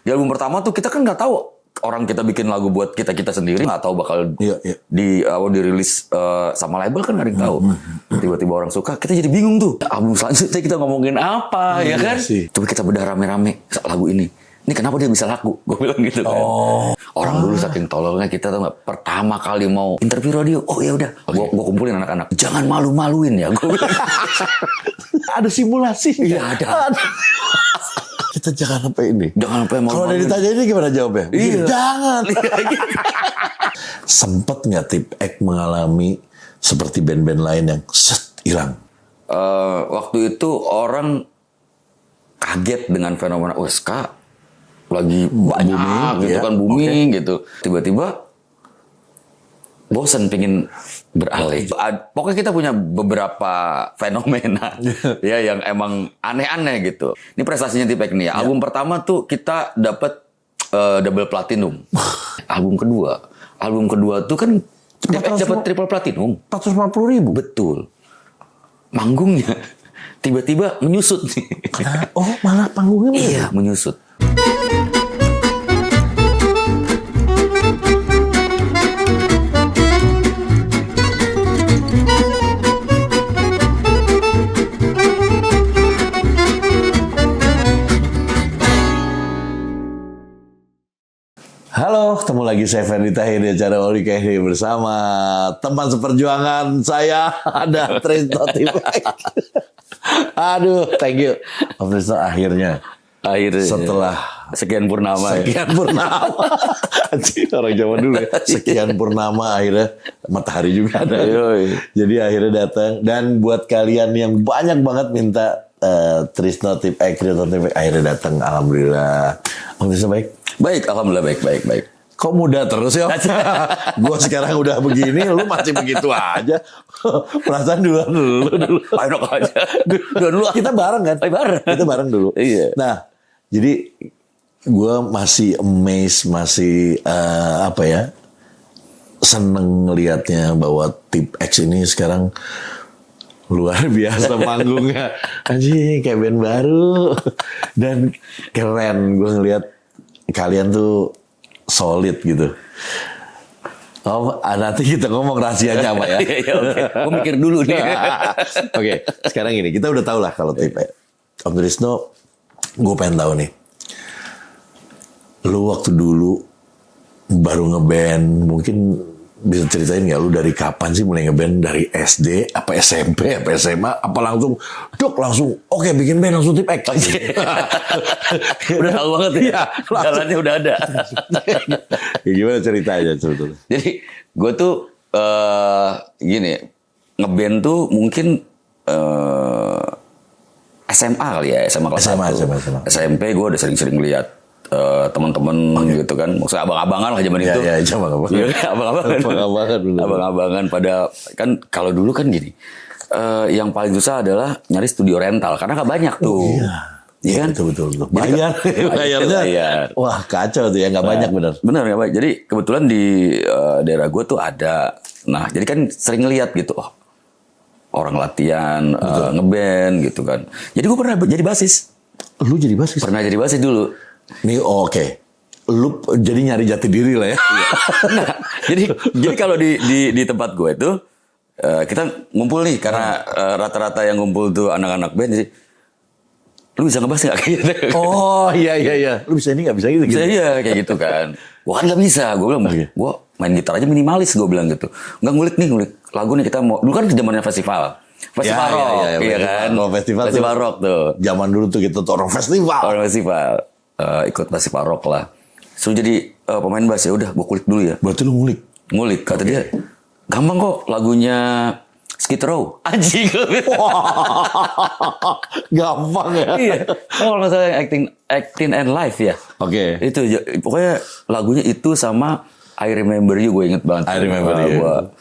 Di album pertama tuh kita kan nggak tahu orang kita bikin lagu buat kita sendiri, nggak tahu bakal dirilis sama label kan nggak ada yang tahu. Tiba-tiba orang suka, kita jadi bingung tuh. Album selanjutnya kita ngomongin apa ya kan? Coba kita bedah rame-rame lagu ini. Ini kenapa dia bisa laku? Gue bilang gitu kan. Orang dulu saking tololnya kita tuh nggak pertama kali mau interview radio. Oh ya udah, gue kumpulin anak-anak. Jangan malu-maluin ya. Gue bilang. Ada simulasi. Iya ada. Kita jangan sampai ini. Jangan sampai mau. Kalau udah ditanya ini gimana jawabnya? Iya. Jangan. Sempet nggak Tip X mengalami seperti band-band lain yang hilang? Waktu itu orang kaget dengan fenomena ska lagi banyak booming, gitu kan booming gitu. Tiba-tiba bosen pingin beralih. Pokoknya kita punya beberapa fenomena ya yang emang aneh-aneh gitu. Ini prestasinya Tip X nih ya. Album pertama tuh kita dapat double platinum. Album kedua tuh kan dapat triple platinum. 450.000. Betul. Manggungnya tiba-tiba menyusut nih. Oh, malah panggungnya iya, menyusut. Halo, ketemu lagi saya Ferdi Tahir di acara Oli Kahri bersama teman seperjuangan saya ada Trisno Tip X. Aduh, thank you. Trisno akhirnya setelah sekian purnama purnama. Orang zaman dulu ya. Sekian purnama akhirnya matahari juga ada. Jadi akhirnya datang dan buat kalian yang banyak banget minta Trisno Tip X akhirnya datang, alhamdulillah. Trisno baik. Baik, alhamdulillah baik. Kok muda terus ya? Gue sekarang udah begini, lu masih begitu aja. Perasaan dulu. Enak aja. Dulu kita bareng kan? Bareng. Kita bareng dulu. Iya. Nah, jadi gue masih amazed, masih seneng ngelihatnya bahwa Tip X ini sekarang luar biasa panggungnya. Anjing, kayak band baru. Dan keren gue ngelihat kalian tuh solid gitu. Oh, nanti kita ngomong rahasianya apa ya? Oke. Gue mikir dulu nih. Oke, sekarang ini kita udah tahu lah kalau Tip X. Om Trisno, gue pengen tahu nih. Lu waktu dulu baru ngeband, mungkin bisa ceritain nggak lu dari kapan sih mulai ngeband? Dari SD, apa SMP, apa SMA, apa langsung oke, bikin band langsung Tip X. Udah tahu banget ya, jalannya udah ada. Ya, gimana ceritanya sebetulnya? Jadi gue tuh gini, ngeband tuh mungkin SMA kali ya, SMA kelas 1. SMP gue udah sering-sering lihat teman-teman gitu kan, maksudnya abang-abangan lah zaman itu. Iya, abang-abangan pada kan kalau dulu kan gini, yang paling susah adalah nyari studio rental karena nggak banyak tuh. Iya kan? Betul. Bayarnya, wah kacau tuh ya, nggak banyak bener nggak banyak. Jadi kebetulan di daerah gue tuh ada, nah jadi kan sering lihat gitu, orang latihan ngeband gitu kan. Jadi gue pernah jadi basis. Lu jadi basis? Pernah jadi basis dulu. Nih oke. Lu jadi nyari jati diri lah ya. Nah, jadi kalau di tempat gue itu kita ngumpul nih karena rata-rata yang ngumpul tuh anak-anak band. Jadi, lu bisa ngebass nggak kayak gitu? Oh iya. Lu bisa ini nggak bisa gitu? Bisa iya kayak gitu kan. Gua kan nggak bisa. Gue bilang, gua main gitar aja minimalis. Gue bilang gitu. Nggak ngulik lagu nih kita mau. Dulu kan zamannya festival rock, iya kan? Festival rock tuh. Zaman dulu tuh kita tuh orang festival. Ikut festival rock lah. Suruh jadi pemain bass, ya udah gue kulik dulu ya. Berarti lu ngulik kata dia. Gampang kok lagunya Skid Row. Anjing. Gampang ya. Iya. Kalau nggak salah acting and life ya. Oke. Itu pokoknya lagunya itu sama I Remember You, gue inget banget. I Remember You.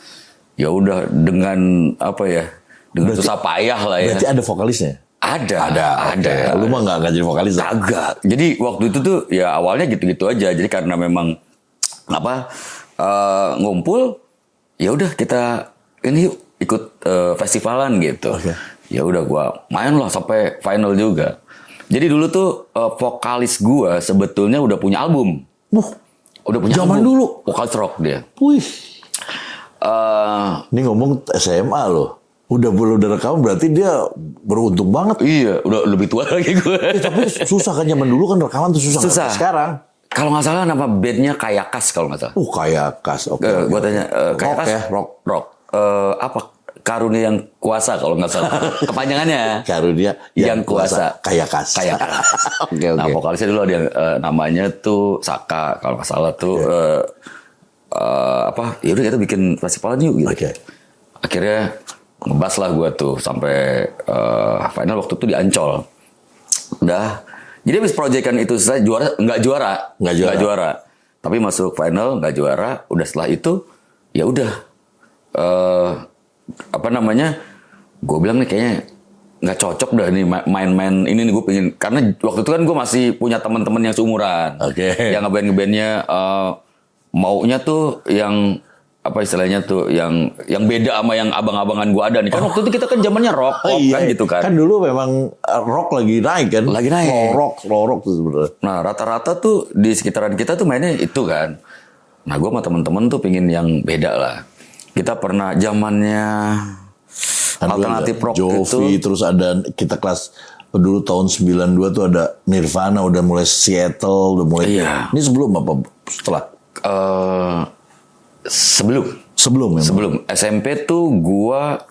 Ya udah dengan apa ya? Dengan susah payah lah ya. Berarti ada vokalisnya? Ada. Lu mah nggak jadi vokalis? Agak. Jadi waktu itu tuh ya awalnya gitu-gitu aja. Jadi karena memang ngumpul, ya udah kita ini ikut festivalan gitu. Ya udah gua main lah sampai final juga. Jadi dulu tuh vokalis gua sebetulnya udah punya album. Udah punya zaman album. dulu. Vokalis rock dia. Wih. Eh, Ini ngomong SMA loh. Udah rekam berarti dia beruntung banget. iya, udah lebih tua lagi gua. Tapi susah kan zaman dulu kan rekaman tuh susah. Susah. Sekarang. Kalau nggak salah nama bandnya Kayakas kalau nggak salah. Kayakas. Oke. Gua tanya Kayakas ya? rock. Apa karunia yang kuasa kalau nggak salah. Kepanjangannya. Karunia yang kuasa. Kayakas. Oke. Nah vokalisnya dulu ada yang namanya tuh Saka kalau nggak salah tuh ya udah kita bikin festival yuk gitu. Oke. Akhirnya ngebas lah gue tuh sampai final waktu itu di Ancol. Udah. Jadi habis proyekan itu saya nggak juara. Tapi masuk final nggak juara. Udah setelah itu ya udah gue bilang nih kayaknya nggak cocok dah nih main-main ini nih gue pengen karena waktu itu kan gue masih punya teman-teman yang seumuran. Yang ngeband-ngebandnya maunya tuh yang apa istilahnya tuh yang beda sama yang abang-abangan gua ada nih kan waktu itu kita kan zamannya rock pop kan gitu kan. Kan dulu memang rock lagi naik kan. Lagi naik. Slow rock tuh sebenarnya. Nah rata-rata tuh di sekitaran kita tuh mainnya itu kan. Nah gua sama temen-temen tuh pingin yang beda lah. Kita pernah zamannya alternatif rock Jovi, itu. terus ada kita kelas dulu tahun 92 tuh ada Nirvana udah mulai Seattle udah mulai. Iya. Ini sebelum apa setelah? Sebelum SMP tuh gua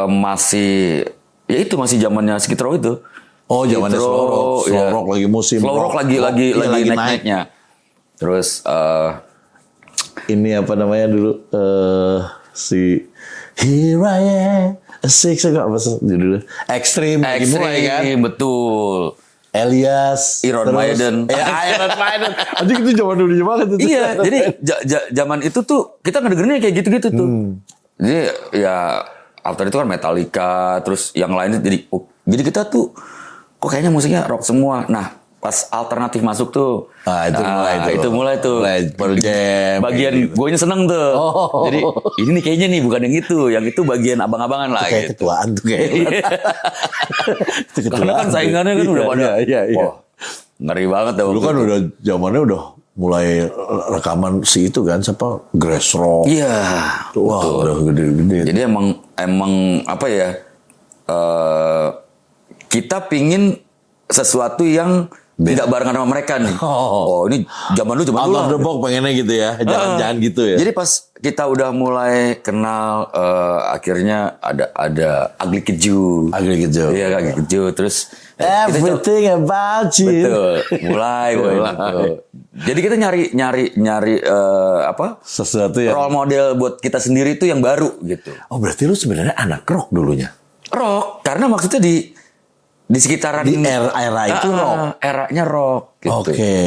masih ya itu masih zamannya Skid Row itu. Oh zamannya slow rock lagi musim. Slow rock lagi naik-naiknya. Terus ini apa namanya dulu si Here I Am Six apa judulnya? Extreme lagi mulai kan? Betul. Elias, Iron Maiden. Iron Maiden. Anjing itu zaman dulu banget itu. Iya, jadi zaman itu tuh kita ngedengerinnya kayak gitu-gitu tuh. Jadi ya after itu kan Metallica, terus yang lainnya jadi kita tuh kok kayaknya musiknya rock semua. Nah, pas alternatif masuk tuh. Itu mulai tuh. Pearl Jam. Bagian gue seneng tuh. Jadi ini nih kayaknya nih bukan yang itu bagian abang-abangan lah. Kayak gitu. ketuaan tuh kayaknya. Karena kan saingannya kan udah pada. Iya. Wah, ngeri banget dah. Dulu kan udah zamannya udah mulai rekaman si itu kan siapa Grass Rock. Iya. Wah, udah gede-gede. Jadi emang apa ya? Kita pingin sesuatu yang tidak barengan sama mereka nih. Ini zaman dulu Out of the box pengennya gitu ya. Jangan gitu ya. Jadi pas kita udah mulai kenal akhirnya ada Ugly Kid Joe. Iya, Ugly Kid Joe. Terus Everything about you. Betul. Mulai. Jadi kita nyari sesuatu yang role model buat kita sendiri itu yang baru gitu. Oh, berarti lu sebenarnya anak rock dulunya. Rock karena maksudnya di sekitaran di era itu rock. Eranya rock gitu. Oke.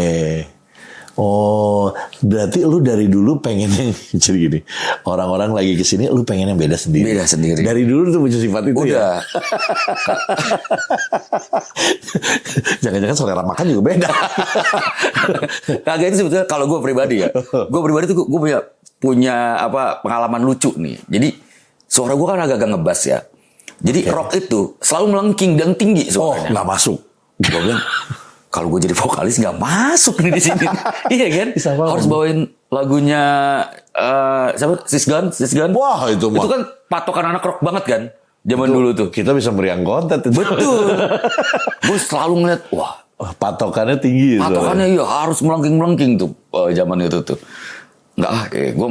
Oh, berarti lu dari dulu pengen yang jadi gini. Orang-orang lagi kesini, lu pengen yang beda sendiri. Beda sendiri. Dari dulu tuh punya sifat itu udah. Ya. Jangan-jangan selera makan juga beda. Kagak itu sebetulnya kalau gue pribadi ya. Gue pribadi tuh gue punya pengalaman lucu nih. Jadi suara gue kan agak ngebas ya. Jadi rock itu selalu melengking dan tinggi suaranya. Nggak masuk. Gue bilang kalau gue jadi vokalis nggak masuk nih di sini. Iya kan? Harus bawain lagunya siapa? Sis Gun. Wah itu mah. Itu kan patokan anak rock banget kan? Zaman dulu tuh. Kita bisa meriang konten itu. Betul. Gue selalu ngeliat patokannya tinggi. Patokannya iya harus melengking tuh zaman itu tuh. Enggak gue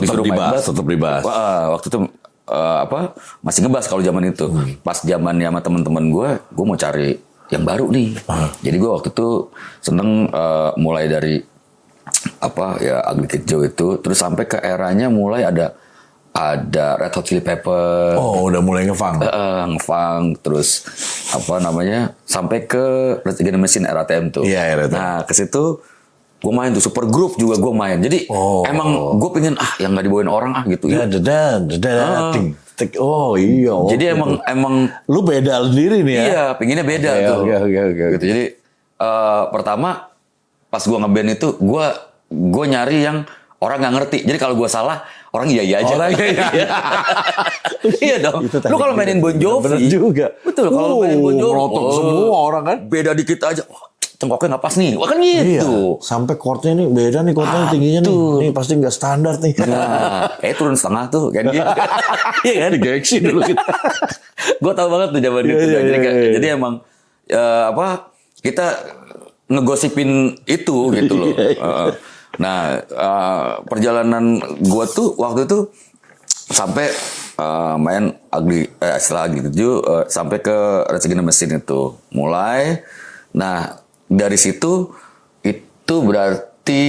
tetap dibahas. Waktu itu masih ngebahas kalau zaman itu. Pas zamannya sama teman-teman gue mau cari yang baru nih. Jadi gue waktu itu seneng mulai dari Ugly Kid Joe itu, terus sampai ke eranya mulai ada Red Hot Chili Pepper. Oh, udah mulai ngefunk. Ngefunk, terus sampai ke Rage Against the Machine era TM tuh. Iya, nah ke situ gue main tuh Super Groove juga gue main. Jadi emang gue pengen yang nggak dibawain orang gitu. Oh iya. Jadi emang lu beda sendiri nih ya. Iya, pinginnya beda tuh. Oke. Gitu. Jadi pertama pas gue ngeband itu gue nyari yang orang nggak ngerti. Jadi kalau gue salah, orang iya aja. Orang iya. Iya dong. Itu Lu kalau mainin Bon Jovi, bener juga. betul. Kalau mainin Bon Jovi, melotot semua orang kan. Beda dikit aja. Wah, cengkoknya nggak pas nih. Wah kan gitu. Iya. Sampai chordnya nih beda nih, chordnya tingginya nih. Ini pasti nggak standar nih. Nah, turun setengah tuh kan gitu. Iya kan? Digeksi dulu kita. Gue tahu banget tuh zaman itu. Jadi emang kita ngegosipin itu gitu loh. Nah, perjalanan gue tuh waktu itu sampai main setelah Ugly sampai ke Rage Against the Machine itu mulai. Nah, dari situ itu berarti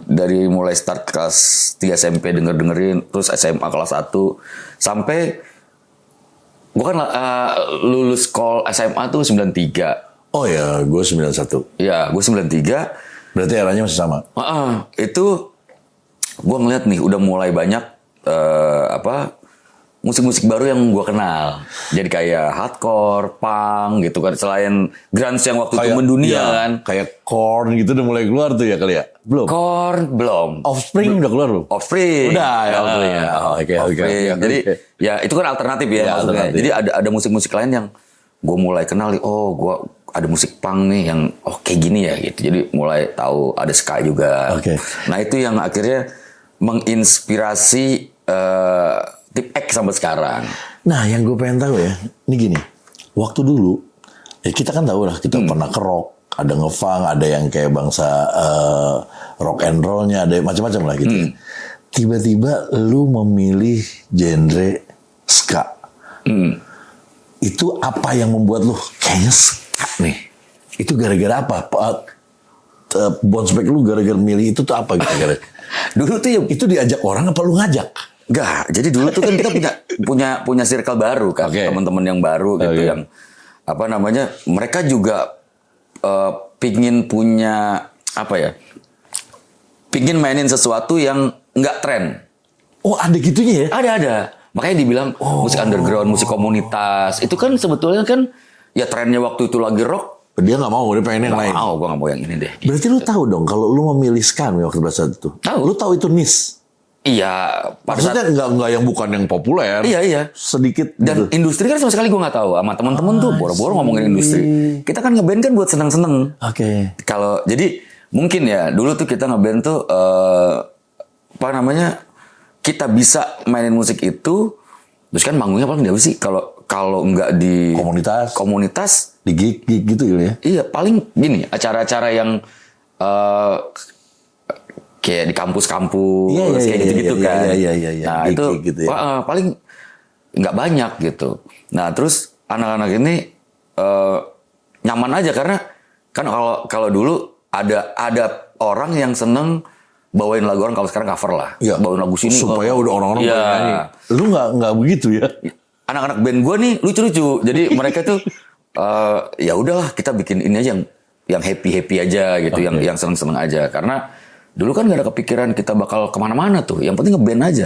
dari mulai start kelas 3 SMP dengerin, terus SMA kelas 1 sampai gue kan lulus SMA tuh 93. Oh ya, gue 91. Ya, gue 93. Berarti eranya masih sama. Itu gue ngeliat nih udah mulai banyak musik-musik baru yang gue kenal. Jadi kayak hardcore, punk gitu kan. Selain grunge yang waktu itu mendunia kan. Kayak Korn gitu udah mulai keluar tuh ya kali ya? Belum? Korn belum. Offspring udah keluar belum? Offspring. Udah ya Offspring ya. Oke. Jadi ya itu kan alternatif ya maksudnya. Alternatif. Jadi ada musik-musik lain yang gue mulai kenal. Oh gue ada musik punk nih yang kayak gini ya gitu. Jadi mulai tahu ada ska juga. Oke. Nah itu yang akhirnya menginspirasi Tip X sampai sekarang. Nah, yang gue pengen tahu ya, ini gini. Waktu dulu, ya kita kan tahu lah, kita pernah ke rock, ada nge-funk, ada yang kayak bangsa rock and roll-nya, ada macam-macam lah gitu. Tiba-tiba lu memilih genre ska. Itu apa yang membuat lu kayaknya ska nih? Itu gara-gara apa? Bounce back lu gara-gara milih itu tuh apa gara-gara? Dulu tuh itu diajak orang apa lu ngajak? Enggak, jadi dulu tuh kan kita punya circle baru kan, teman-teman yang baru gitu yang mereka juga pingin punya pingin mainin sesuatu yang nggak tren. Oh ada gitunya ya? Ada. Makanya dibilang musik underground, musik komunitas itu kan sebetulnya kan ya trennya waktu itu lagi rock. Dia nggak mau, dia pengen yang lain. Gue nggak mau yang ini deh. Berarti lu tahu dong kalau lu memilih ska waktu saat itu. Tahu. Lu tahu itu niche. Iya, maksudnya nggak yang bukan yang populer. Iya. Sedikit. Dan gitu. industri kan sama sekali gue nggak tahu. Sama teman-teman tuh boro-boro ngomongin industri. Kita kan ngeband kan buat seneng-seneng. Oke. Kalau jadi mungkin ya dulu tuh kita ngeband tuh kita bisa mainin musik itu. Terus kan manggungnya paling jauh sih kalau nggak di komunitas di gig gitu ya. Iya, paling gini acara-acara yang kayak di kampus-kampus kayak gitu-gitu kan. Iya. Nah, itu gitu ya. Paling nggak banyak gitu. Nah, terus anak-anak ini nyaman aja karena kan kalau dulu ada orang yang seneng bawain lagu orang, kalau sekarang cover lah. Ya, bawain lagu sini supaya udah orang-orang nyanyi. Lu nggak begitu ya? Anak-anak band gue nih lucu-lucu. Jadi mereka tuh ya udahlah kita bikin ini aja yang happy aja gitu, yang seneng-seneng aja. Karena dulu kan gak ada kepikiran kita bakal kemana-mana tuh. Yang penting ngeband aja.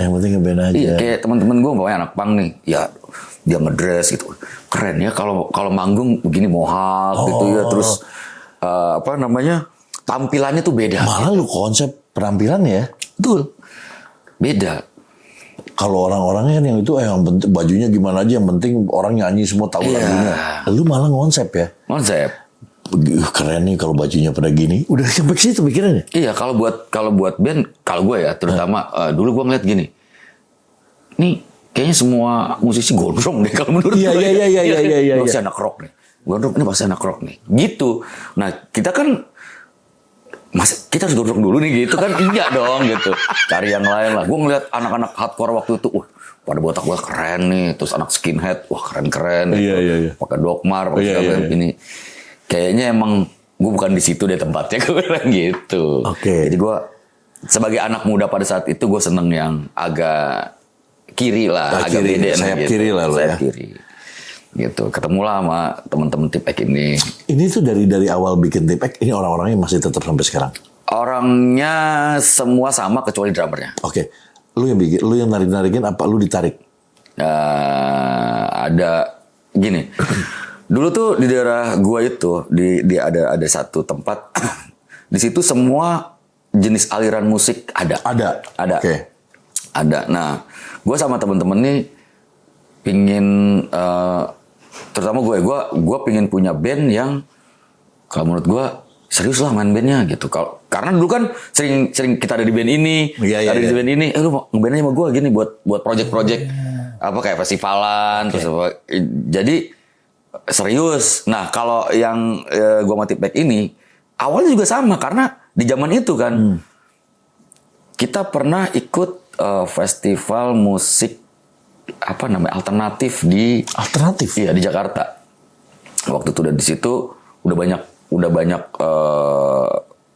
Iya, kayak teman-teman gue bawain anak punk nih. Ya dia ngedress gitu. Keren ya kalau manggung begini mohawk gitu ya. Terus tampilannya tuh beda. Malah lu konsep penampilan ya? Betul. Beda. Kalau orang-orangnya kan yang itu yang penting bajunya gimana aja, yang penting orang nyanyi semua tahu lagunya. Lu malah konsep ya? Konsep. Keren nih kalau bajunya pada gini. Udah sampai situ pikirannya? Iya, kalau buat band, kalau gue ya terutama dulu gue ngeliat gini. Nih kayaknya semua musisi gondrong deh kalau menurut gue. Iya. Pasti anak rock nih. Gondrong ini pasti anak rock nih. Gitu. Nah, kita kan kita harus gondrong dulu nih gitu kan. Enggak dong gitu. Cari yang lain lah. Gue ngeliat anak-anak hardcore waktu itu, pada botak-botak keren nih. Terus anak skinhead, keren-keren. Iya. Pakai dogmar, pakai ini. Kayaknya emang gue bukan di situ deh tempatnya, gue bilang gitu. Jadi gue sebagai anak muda pada saat itu gue seneng yang agak kiri lah, agak beda. Sayap kiri lah lo ya. Kiri. Gitu. Ketemulah sama teman-teman Tip X ini. Ini tuh dari awal bikin Tip X, ini orang-orangnya masih tetap sampai sekarang? Orangnya semua sama kecuali drummernya. Oke. Lu yang bikin, lu yang narik-narikin apa lu ditarik? Ada gini. Dulu tuh di daerah gua itu ada satu tempat di situ semua jenis aliran musik ada. Ada. Oke. Ada. Nah, gue sama temen-temen nih pingin, terutama gue pingin punya band yang kalau menurut gue serius lah main bandnya gitu. Karena dulu kan sering kita ada di band ini, ada di band ini. Lu mau ngeband aja sama gue gini buat project-project apa kayak festivalan, terus apa. Jadi serius. Nah, kalau yang gue sama Tipek ini awalnya juga sama karena di zaman itu kan kita pernah ikut festival musik apa namanya alternatif di iya di Jakarta. Waktu itu udah di situ udah banyak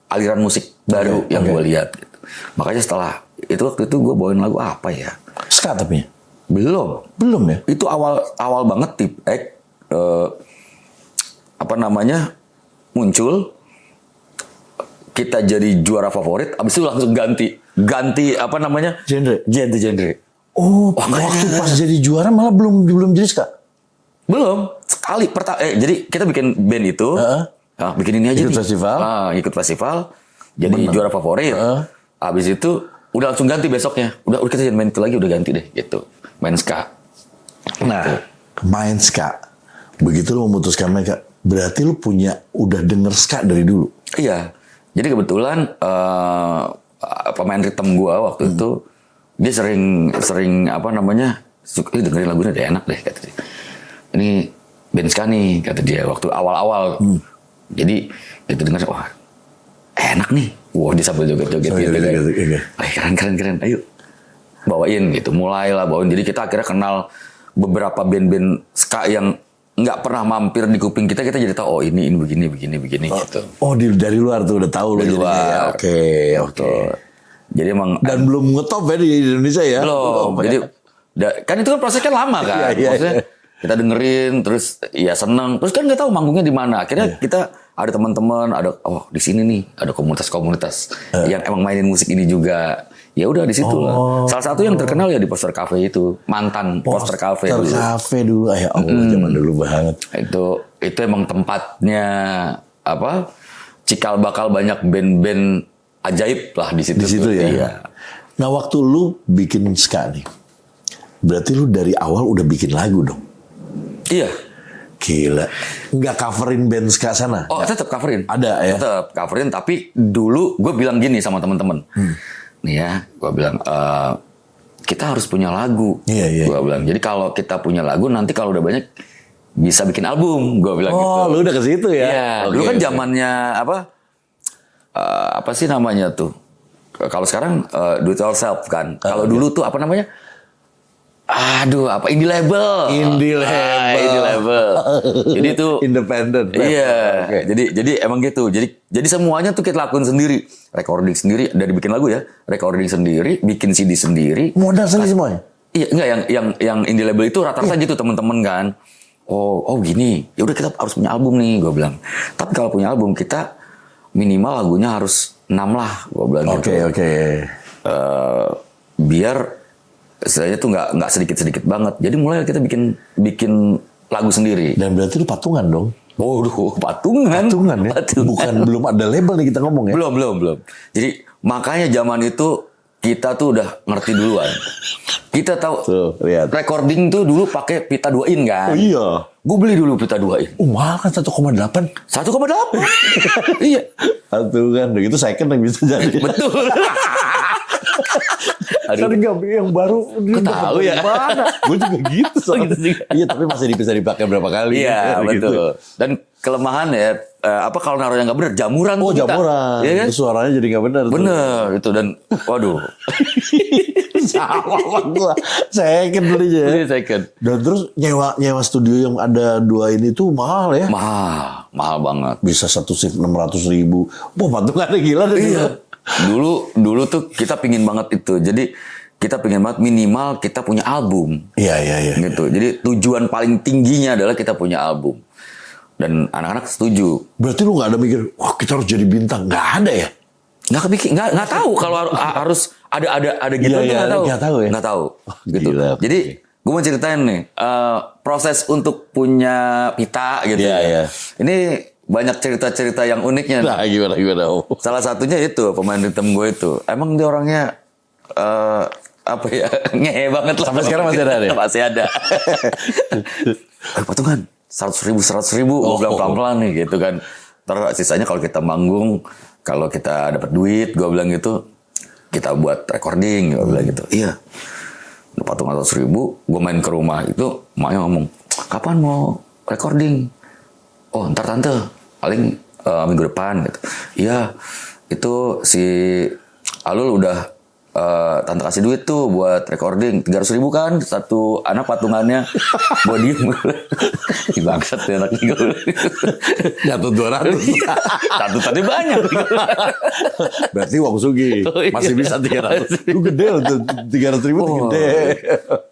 aliran musik baru yang gue lihat gitu. Makanya setelah itu waktu itu gue bawain lagu apa ya? Ska tapi belum ya? Itu awal banget Tipek apa namanya muncul, kita jadi juara favorit, abis itu langsung ganti apa namanya genre. Oh, waktu pas jadi juara malah belum jadi ska. Belum sekali jadi kita bikin band itu, bikin ini aja ikut festival, ikut festival, jadi juara favorit. Abis itu udah langsung ganti besoknya, udah kita jangan main itu lagi, udah ganti deh gitu, main ska. Nah, main ska. Begitu lu memutuskan mereka, berarti lu udah denger ska dari dulu. Iya. Jadi kebetulan pemain ritme gua waktu itu dia sering apa namanya dengerin lagunya udah enak deh kata dia. Ini band ska nih kata dia waktu awal-awal. Jadi itu denger wah enak nih. Wah dia sambil joget-joget gitu. Keren. Ayo bawain gitu. Mulailah bawain. Jadi kita akhirnya kenal beberapa band-band ska yang nggak pernah mampir di kuping kita jadi tahu oh ini begini gitu. Oh dari luar tuh udah tahu dari luar. Oke. Jadi emang dan belum ngetop ya di Indonesia ya. Belum. Jadi kan itu kan prosesnya lama kan. Maksudnya kita dengerin terus ya seneng. Terus kan nggak tahu manggungnya di mana. Akhirnya kita ada teman-teman, ada di sini nih ada komunitas yang emang mainin musik ini juga. Ya udah di situ lah. Salah satu yang terkenal ya di Poster Cafe itu, mantan Poster Cafe dulu. Cafe dulu, ya Allah zaman dulu banget. Itu emang tempatnya apa? Cikal bakal banyak band-band ajaib lah di situ. Di situ ya. Iya. Nah waktu lu bikin ska nih, berarti lu dari awal udah bikin lagu dong? Iya. Gila. Nggak coverin band ska sana? Oh tetap coverin. Ada ya? Tetap coverin, tapi dulu gue bilang gini sama teman-teman. Nih ya, gue bilang kita harus punya lagu. Iya. Gue bilang, jadi kalau kita punya lagu nanti kalau udah banyak bisa bikin album. Gue bilang gitu. Oh, lu udah ke situ ya? Iya. Dulu kan zamannya apa sih namanya tuh? Kalau sekarang do it yourself kan. Kalau dulu tuh apa namanya? Indie label. Indie label. Jadi itu independent. Iya. Okay. Jadi emang gitu. Jadi semuanya tuh kita lakuin sendiri. Recording sendiri dari bikin lagu ya. Recording sendiri, bikin CD sendiri. Modal sendiri semuanya. Iya, enggak yang indie label itu rata-rata gitu teman-teman kan. Oh gini. Ya udah kita harus punya album nih, gue bilang. Tapi kalau punya album kita minimal lagunya harus 6 lah, gue bilang gitu. Oke. Biar istilahnya tuh nggak sedikit banget. Jadi mulai kita bikin lagu sendiri. Dan berarti lu patungan dong? Patungan ya? Bukan belum ada label nih kita ngomong ya? Belum. Jadi makanya zaman itu kita tuh udah ngerti duluan. Kita tahu recording tuh dulu pakai pita 2 in kan? Oh iya. Gue beli dulu pita 2 in. Mahal kan 1,8. 1,8. Iya. Patungan, begitu second yang bisa jadi. Betul. Kan yang baru tahu ya. Gue juga gitu soalnya. Iya, tapi masih bisa dipakai berapa kali. Iya, betul. Gitu. Dan kelemahan ya kalau naruh yang nggak benar, jamuran. Oh, jamuran. Iya kan? Suaranya jadi nggak benar. Bener itu dan waduh. Sama gua. Second belinya. Second. Dan terus nyewa studio yang ada 2 ini tuh mahal ya? Mahal banget. Bisa satu shift 600.000. Wah, patungannya gila deh. Iya. Dulu tuh kita pingin banget itu. Jadi kita pingin banget minimal kita punya album. Iya. Gitu. Jadi tujuan paling tingginya adalah kita punya album. Dan anak-anak setuju. Berarti lu nggak ada mikir, wah kita harus jadi bintang? Nggak ada ya? Nggak tahu kalau harus ada gitu. Nggak tahu ya. Nggak tahu. Gitu. Gila. Jadi gue mau ceritain nih proses untuk punya pita gitu. Iya. Ini banyak cerita-cerita yang uniknya. Nah, gimana? Salah satunya itu pemain rhythm gue itu. Emang dia orangnya apa ya, ngehe banget lah. Sampai sekarang masih ada deh? Masih ada. Patungan 100.000. Gue bilang pelan-pelan nih gitu kan. Terus sisanya kalau kita manggung, kalau kita dapat duit, gue bilang gitu, kita buat recording. Gue bilang gitu. Iya. Patungan 100.000, gue main ke rumah itu, emaknya ngomong, kapan mau recording? Oh, ntar tante, paling minggu depan gitu. Iya, itu si Alul udah tante kasih duit tuh buat recording 300.000 kan satu anak patungannya. Gue diem. Bangsat tuh anak gue. Jatuh 200. Satu tadi banyak. Berarti Wong Sugi masih bisa 300. Itu gede loh, 300.000 itu gede.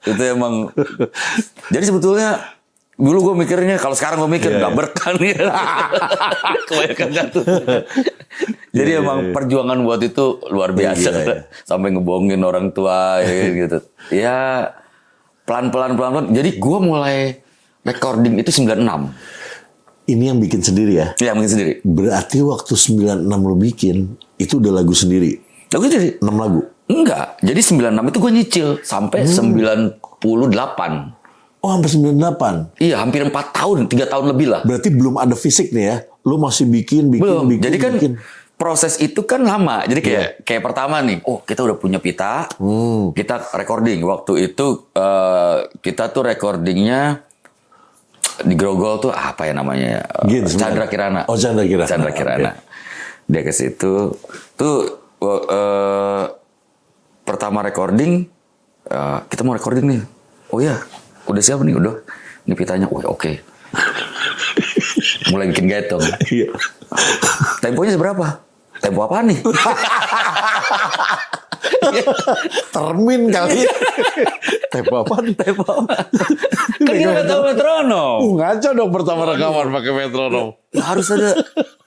Itu emang. Jadi sebetulnya dulu gue mikirnya, kalau sekarang gue mikir nggak berkah nih. Kebanyakan kartu. Jadi emang perjuangan buat itu luar biasa. Sampai ngebohongin orang tua gitu. Ya pelan-pelan. Jadi gue mulai recording itu 96. Ini yang bikin sendiri ya? Iya, bikin sendiri. Berarti waktu 96 lo bikin, itu udah lagu sendiri? Lagu sendiri? 6 lagu? Enggak. Jadi 96 itu gue nyicil sampai 98. Oh, hampir 98? Iya, hampir 4 tahun, 3 tahun lebih lah. Berarti belum ada fisik nih ya? Lo masih bikin. Belum. Jadi kan proses itu kan lama. Jadi kayak pertama nih, kita udah punya pita, kita recording. Waktu itu kita tuh recordingnya di Grogol tuh apa ya namanya? Chandra Kirana. Oh, Chandra Kirana. Chandra Kirana. Dia ke situ. Tuh pertama recording, kita mau recording nih. Oh ya, udah siap nih, udah. Ini pitanya, oke. Mulai bikin gaet dong. Temponya seberapa? Tempo apa nih? Termin kali. Tempo apa? Kan kita nggak tahu metronom. Ngaco dong pertama rekaman pakai metronom. Harus ada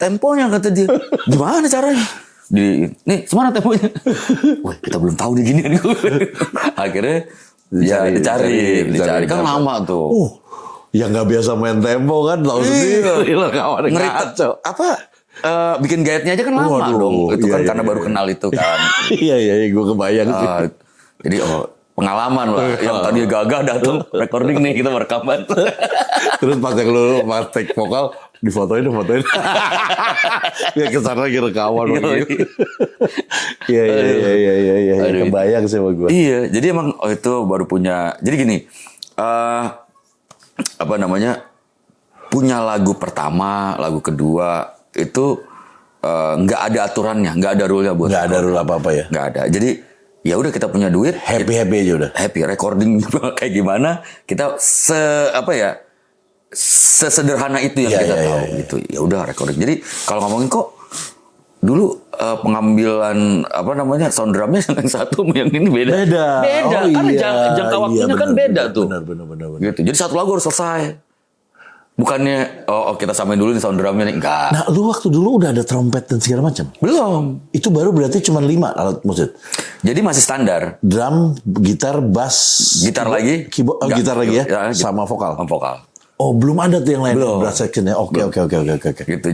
temponya kata dia. Gimana caranya? Nih, semana temponya? Wah, kita belum tahu di gini. Akhirnya dicari. Kan lama tuh. Yang nggak biasa main tempo kan, tahu sendiri. Ngeri apa? Bikin gaetnya aja kan lama dong. Itu kan karena baru kenal itu kan. Iya, gue kebayang sih. Jadi pengalaman lah. Yang tadi gagah datang recording nih, kita merekaman. Terus pas yang lu take vokal, difotoin. Ya kesana lagi rekaman. Iya. Kebayang sih sama gue. Iya, jadi emang itu baru punya. Jadi gini, punya lagu pertama, lagu kedua itu nggak ada aturannya, nggak ada rule-nya buat. Nggak ada rule apa ya? Nggak ada. Jadi ya udah kita punya duit, happy aja udah. Happy recording kayak gimana, kita sesederhana itu yang kita tahu gitu. Ya udah recording. Jadi kalau ngomongin kok dulu pengambilan sound drumnya yang satu yang ini beda. Jangka waktunya kan beda tuh. Benar. Gitu. Jadi satu lagu harus selesai. Bukannya kita samain dulu nih sound drumnya nih, enggak. Nah, lu waktu dulu udah ada trompet dan segala macam? Belum. Itu baru berarti cuma 5 alat musik. Jadi masih standar. Drum, gitar, bass, gitar lagi, keyboard, gitar lagi ya, sama vokal. Vokal. Oh, belum ada tuh yang lain. Belum. Brass section ya. Oke. Gitu.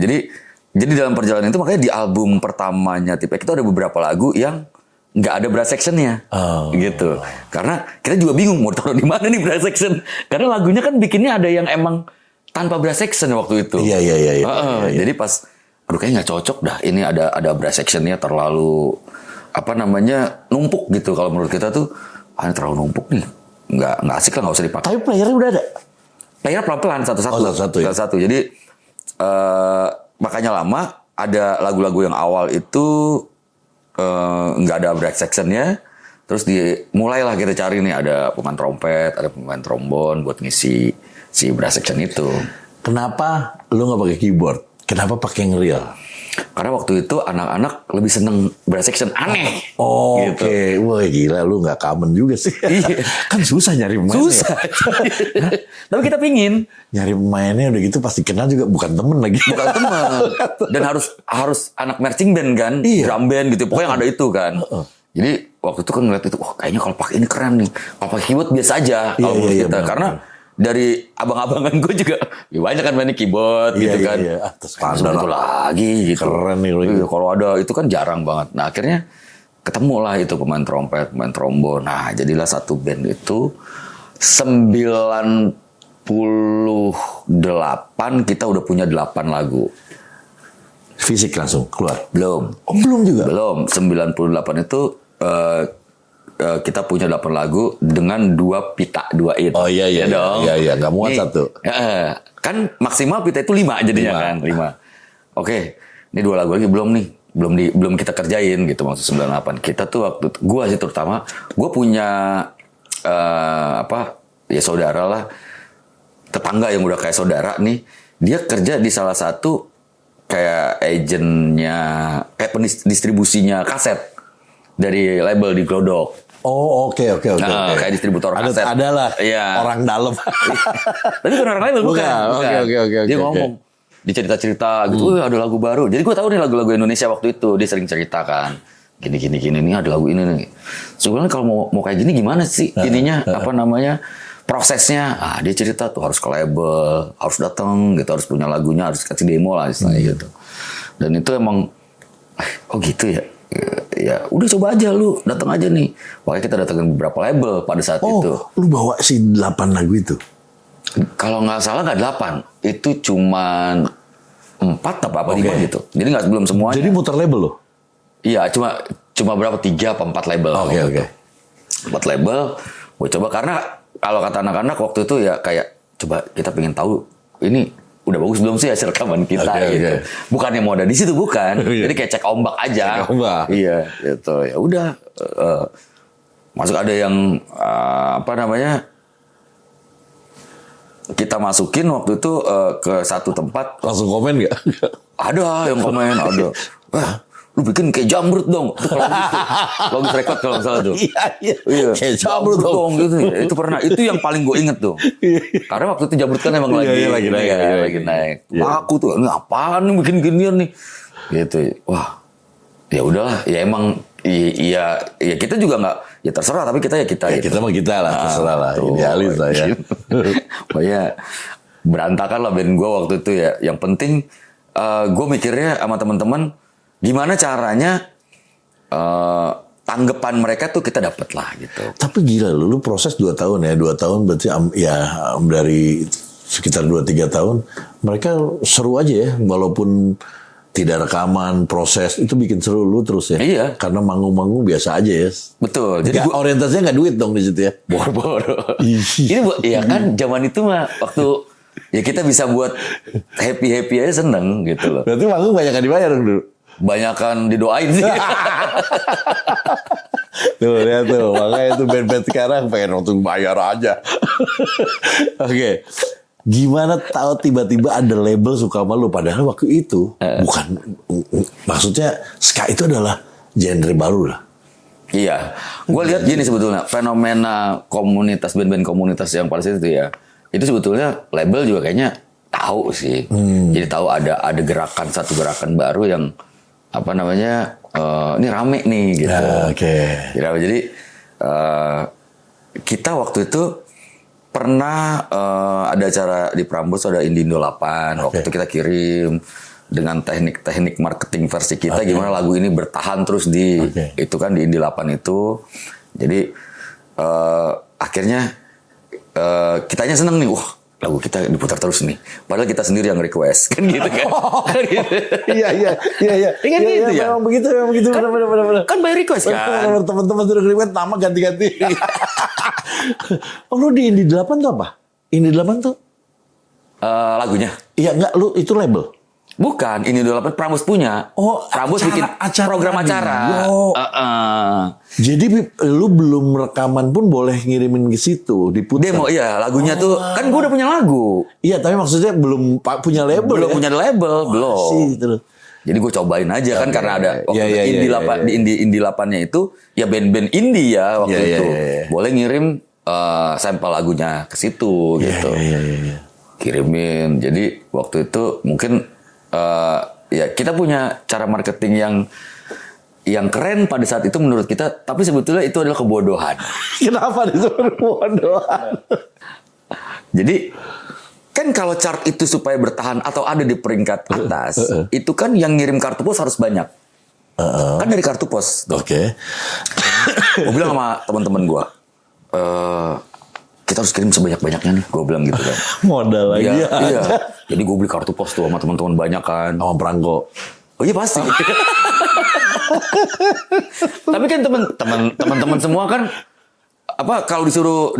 Jadi dalam perjalanan itu makanya di album pertamanya Tip X itu ada beberapa lagu yang nggak ada brass sectionnya, gitu. Karena kita juga bingung mau taruh di mana nih brass section. Karena lagunya kan bikinnya ada yang emang tanpa brass section waktu itu. Iya. Jadi pas, kayaknya nggak cocok dah. Ini ada brass sectionnya terlalu numpuk gitu. Kalau menurut kita tuh, ini terlalu numpuk nih. Nggak asik lah, nggak usah dipakai. Tapi playernya udah ada. Player pelan-pelan satu-satu. Satu-satu. Jadi makanya lama ada lagu-lagu yang awal itu nggak ada brass sectionnya. Terus mulailah kita cari nih, ada pemain trompet, ada pemain trombon buat ngisi si brass section itu. Kenapa lu nggak pakai keyboard? Kenapa pakai ngeril? Karena waktu itu anak-anak lebih seneng brass section, aneh. Gitu. Oke. Wah gila, lu nggak common juga sih. Iya. Kan susah nyari pemainnya. Susah. Tapi kita pingin. Nyari pemainnya udah gitu pasti kenal juga, bukan temen lagi. Bukan teman. Dan harus anak marching band kan, drum band gitu. Pokoknya yang ada itu kan. Jadi waktu itu kan ngeliat itu, kayaknya kalau pakai ini keren nih. Kalau pakai keyboard biasa aja kalau menurut kita. Benar. Karena dari abang-abangan gue juga ya banyak kan main keyboard gitu kan. Iya. Standar itu lagi gitu. Keren nih. Iya, kalau ada itu kan jarang banget. Nah akhirnya ketemu lah itu pemain trompet, pemain trombon. Nah jadilah satu band itu 98 kita udah punya 8 lagu. Fisik langsung keluar? Belum. Oh belum juga? Belum. 98 itu kita punya 8 lagu dengan 2 pita, 2 it. Oh iya dong. Iya, nggak muat Nih, satu. Kan maksimal pita itu 5 jadinya 5. kan, 5. Oke, ini 2 lagu lagi belum nih. Belum kita kerjain gitu maksud 98. Kita tuh waktu gua sih terutama gua punya ya saudara lah, tetangga yang udah kayak saudara nih. Dia kerja di salah satu kayak agennya, kayak pendistribusinya kaset dari label di Glodok. Oh oke. Kayak distributor kaset. Adalah Iya. orang dalam. Tapi bukan orang label, bukan. Oke. Dia ngomong, dia cerita-cerita gitu, ada lagu baru. Jadi gue tahu nih lagu-lagu Indonesia waktu itu, dia sering ceritakan. Gini nih ada lagu ini nih. Sebenarnya kalau mau kayak gini gimana sih ininya prosesnya? Dia cerita tuh harus ke label, harus datang gitu, harus punya lagunya, harus kasih demo lah istilahnya gitu. Dan itu emang oh gitu ya. Ya udah coba aja lu datang aja nih. Makanya kita datangin beberapa label pada saat itu. Lu bawa si 8 lagu itu? Kalau nggak salah nggak 8, itu cuman 4 apa 5 gitu. Jadi nggak belum semuanya. Jadi muter label lo? Iya, cuma berapa 3 apa 4 label. Oke. 4 label. Gue coba karena kalau kata anak-anak waktu itu ya kayak coba kita pengen tahu ini udah bagus belum sih hasil rekaman kita gitu. Bukannya mau ada di situ bukan. Jadi kayak cek ombak aja. Cek ombak. Iya, gitu. Ya udah masuk ada yang kita masukin waktu itu ke satu tempat. Langsung komen nggak? Ada yang komen, ada. Wah, lu bikin kayak Jamrut dong. Itu kalau gitu. Bagus rekod kalau nggak salah tuh. Iya. Kayak Jamrut dong. Gitu. Itu pernah. Itu yang paling gue inget tuh. Karena waktu itu Jamrut kan emang lagi naik. Aku tuh, ini apaan nih bikin ginian nih. Gitu. Wah, ya udahlah. Ya emang, iya kita juga nggak. Ya terserah, tapi kita gitu. Kita mah kita lah, terserah lah. Idealis lah ya. Pokoknya berantakan lah band gue waktu itu ya. Yang penting gue mikirnya sama teman-teman gimana caranya tanggapan mereka tuh kita dapat lah gitu. Tapi gila lu proses 2 tahun ya. 2 tahun berarti dari sekitar 2-3 tahun mereka seru aja ya. Walaupun tidak rekaman, proses itu bikin seru lu terus ya. Iya. Karena manggung-manggung biasa aja ya. Betul. Jadi orientasinya nggak duit dong di situ ya. Boro-boro. Ini ya kan zaman itu mah waktu ya kita bisa buat happy aja seneng gitu loh. Berarti manggung banyak yang dibayar dong dulu. Banyakan didoain sih. Tuh lihat tuh, makanya itu band-band sekarang pengen langsung bayar aja. Oke. Gimana tahu tiba-tiba ada label suka sama lu padahal waktu itu bukan maksudnya ska itu adalah genre baru lah. Iya, gue lihat gini sebetulnya fenomena komunitas band-band komunitas yang pada saat itu ya, itu sebetulnya label juga kayaknya tahu sih. Jadi tahu ada satu gerakan baru yang ini rame nih gitu. Oke. Jadi kita waktu itu pernah ada acara di Prambors, ada Indindo 8. Waktu itu kita kirim dengan teknik marketing versi kita gimana lagu ini bertahan terus di itu kan di Indi 8 itu. Jadi akhirnya kitanya seneng nih, wah lagu kita diputar terus nih. Padahal kita sendiri yang request kan gitu kan. Iya. Kan gitu ya. Memang begitu. Benar. Kan by request kan. Teman-teman sudah request nama ganti-ganti. Oh lu di Indi 8 tuh apa? Indi 8 tuh? Lagunya? Iya enggak, lu itu label? Bukan, ini udah Prambors punya. Oh, Prambors bikin program acara. Jadi lu belum rekaman pun boleh ngirimin ke situ, diputar. Demo, iya lagunya tuh kan gue udah punya lagu. Iya, tapi maksudnya belum punya label. Belum ya? punya label, belum. Terus. Jadi gue cobain aja kan karena ada waktu Indi 8-nya itu ya band-band indie ya waktu itu. Boleh ngirim sampel lagunya ke situ gitu. Kirimin. Jadi waktu itu mungkin ya kita punya cara marketing yang keren pada saat itu menurut kita, tapi sebetulnya itu adalah kebodohan. Kenapa disebut kebodohan? Jadi kan kalau chart itu supaya bertahan atau ada di peringkat atas, itu kan yang ngirim kartu pos harus banyak. Kan dari kartu pos. Oke. Gue bilang sama teman-teman gue, kita harus kirim sebanyak-banyaknya nih. Gue bilang gitu kan. Modal lagi. Iya. Jadi gue beli kartu pos tuh sama teman-teman banyak kan. Sama perangko. Oh iya pasti. Tapi kan teman-teman semua kan kalau disuruh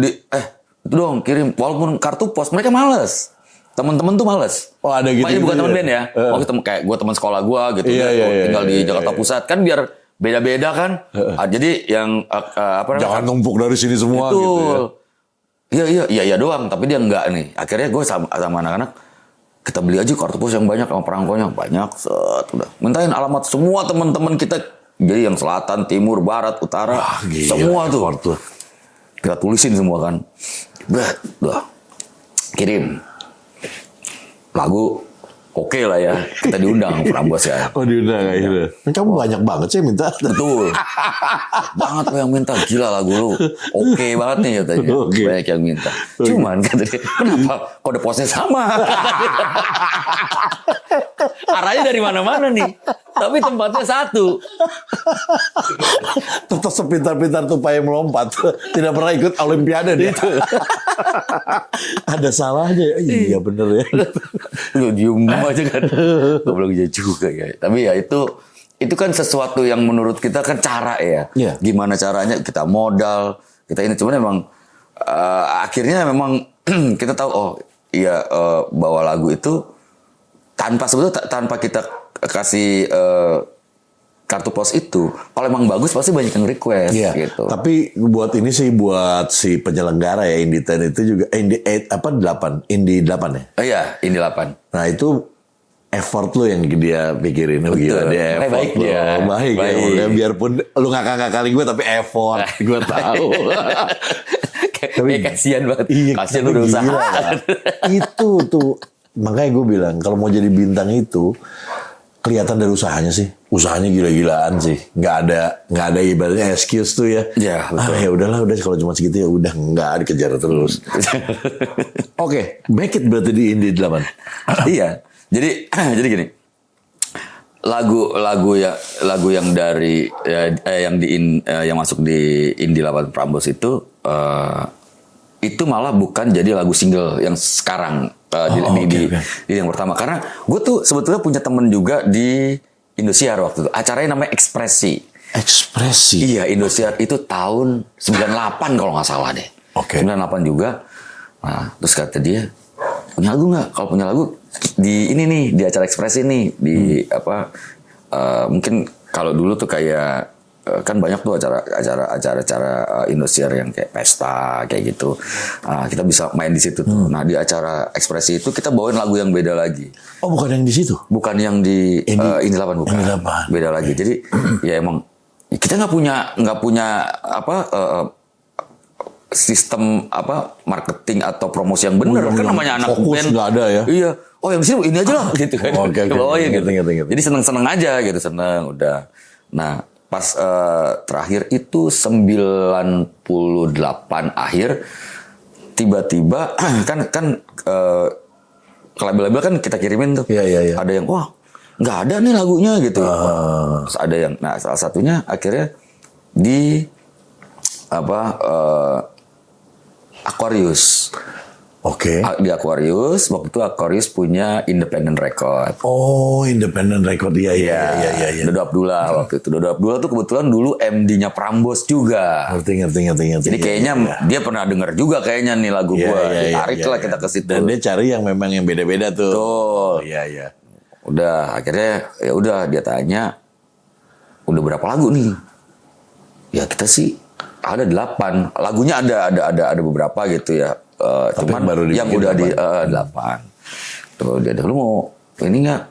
itu dong kirim walaupun kartu pos mereka malas. Teman-teman tuh malas. Oh ada gitu. Makanya bukan teman band ya. Waktu kayak gue teman sekolah gue gitu. Tinggal di Jakarta Pusat kan biar beda-beda kan. Jadi yang jangan numpuk dari sini semua gitu ya. Iya doang. Tapi dia enggak nih. Akhirnya gue sama anak-anak kita beli aja kartu pos yang banyak sama perangkonya banyak. Udah mintain alamat semua teman-teman kita. Jadi yang selatan, timur, barat, utara, semua tuh. Kita tulisin semua kan. Udah kirim. Lagu oke lah ya. Kita diundang Prambors ya. Oh diundang akhirnya. Kamu banyak banget sih minta. Betul. Banget lo yang minta. Gila lagu lu. Oke banget nih katanya. Banyak yang minta. Cuman katanya, kenapa kode posnya sama? Arahnya dari mana-mana nih. Tapi tempatnya satu. Tetap sepintar-pintar tupai melompat. Tidak pernah ikut Olimpiade dia. Ada salahnya. Iya bener ya. Lu diem aja kan. Gue bilang iya juga ya. Tapi ya itu kan sesuatu yang menurut kita kan cara ya. Yeah. Gimana caranya kita modal. Kita ini cuman memang akhirnya memang kita tahu bahwa lagu itu tanpa kita kasih kartu pos itu, kalau emang bagus pasti banyak yang request gitu. Tapi buat ini sih buat si penyelenggara ya Indie 10 itu juga Indie 8 ya. Iya, Indie 8. Nah itu effort lo yang dia pikirin. Gila dia effort baik dia. Baik. Ya. Biarpun lu ngakak-ngakaling gue tapi effort gue tahu. Tapi kasihan banget. Kasihan udah usaha. Itu tuh makanya gue bilang kalau mau jadi bintang itu kelihatan dari usahanya sih. Usahanya gila-gilaan sih. Nggak ada ibaratnya excuse tuh ya. Iya, betul. Ya udahlah, udah kalau cuma segitu ya udah nggak dikejar terus. Oke, make it berarti di Indie 8. Iya. Jadi gini. Lagu yang dari yang masuk di Indie 8 Prambors itu malah bukan jadi lagu single yang sekarang di yang pertama, karena gue tuh sebetulnya punya temen juga di Indosiar waktu itu, acaranya namanya Ekspresi. Iya, Indosiar itu tahun 98 kalau nggak salah deh. 98 juga. Nah, terus kata dia, punya lagu nggak? Kalau punya lagu di ini nih, di acara Ekspresi nih, di mungkin kalau dulu tuh kayak kan banyak tuh acara Indosiar yang kayak pesta kayak gitu. Kita bisa main di situ tuh. Nah, di acara Ekspresi itu kita bawain lagu yang beda lagi. Oh, bukan yang di situ? Bukan yang di Indie 8 bukan. Beda lagi. Jadi ya emang kita nggak punya sistem marketing atau promosi yang benar. Kan namanya anak band nggak ada ya. Iya. Oh, yang di sini ini aja lah gitu kan. Bawain gitu. Jadi seneng aja gitu, seneng udah. Nah, pas terakhir itu 98 akhir tiba-tiba kan ke label-label kan kita kirimin tuh. Iya. Ada yang wah nggak ada nih lagunya gitu. Terus ada yang salah satunya akhirnya di Aquarius. Di Aquarius, waktu itu Aquarius punya independent record. Oh, independent record. Iya. Dodo Abdullah waktu itu. Dodo Abdullah tuh kebetulan dulu MD-nya Prambors juga. Ngerti. Jadi kayaknya dia pernah denger juga kayaknya nih lagu gua. Ditarik lah kita ke situ. Dan dia cari yang memang yang beda-beda tuh. Betul. Iya. Udah, akhirnya ya udah dia tanya, udah berapa lagu nih? Ya kita sih ada 8. Lagunya ada beberapa gitu ya. Cuman baru yang udah di 8. Tuh dia lu mau ini nggak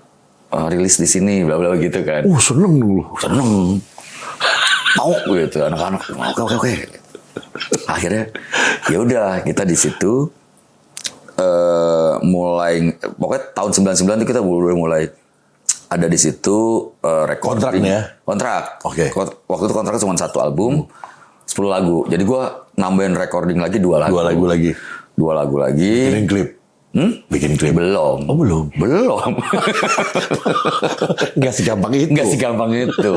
rilis di sini bla bla gitu kan. Seneng dulu. Seneng. Mau gitu anak-anak. Oke. Akhirnya ya udah kita di situ mulai pokoknya tahun 99 itu kita mulai ada di situ recording. Kontrak. Oke. Waktu itu kontraknya cuma 1 album, 10 lagu. Jadi gue nambahin recording lagi 2 lagu. 2 lagu lagi. 2 lagu lagi. Bikin klip. Bikin klip. Belum. Oh belum. Nggak segampang itu. Nggak segampang itu.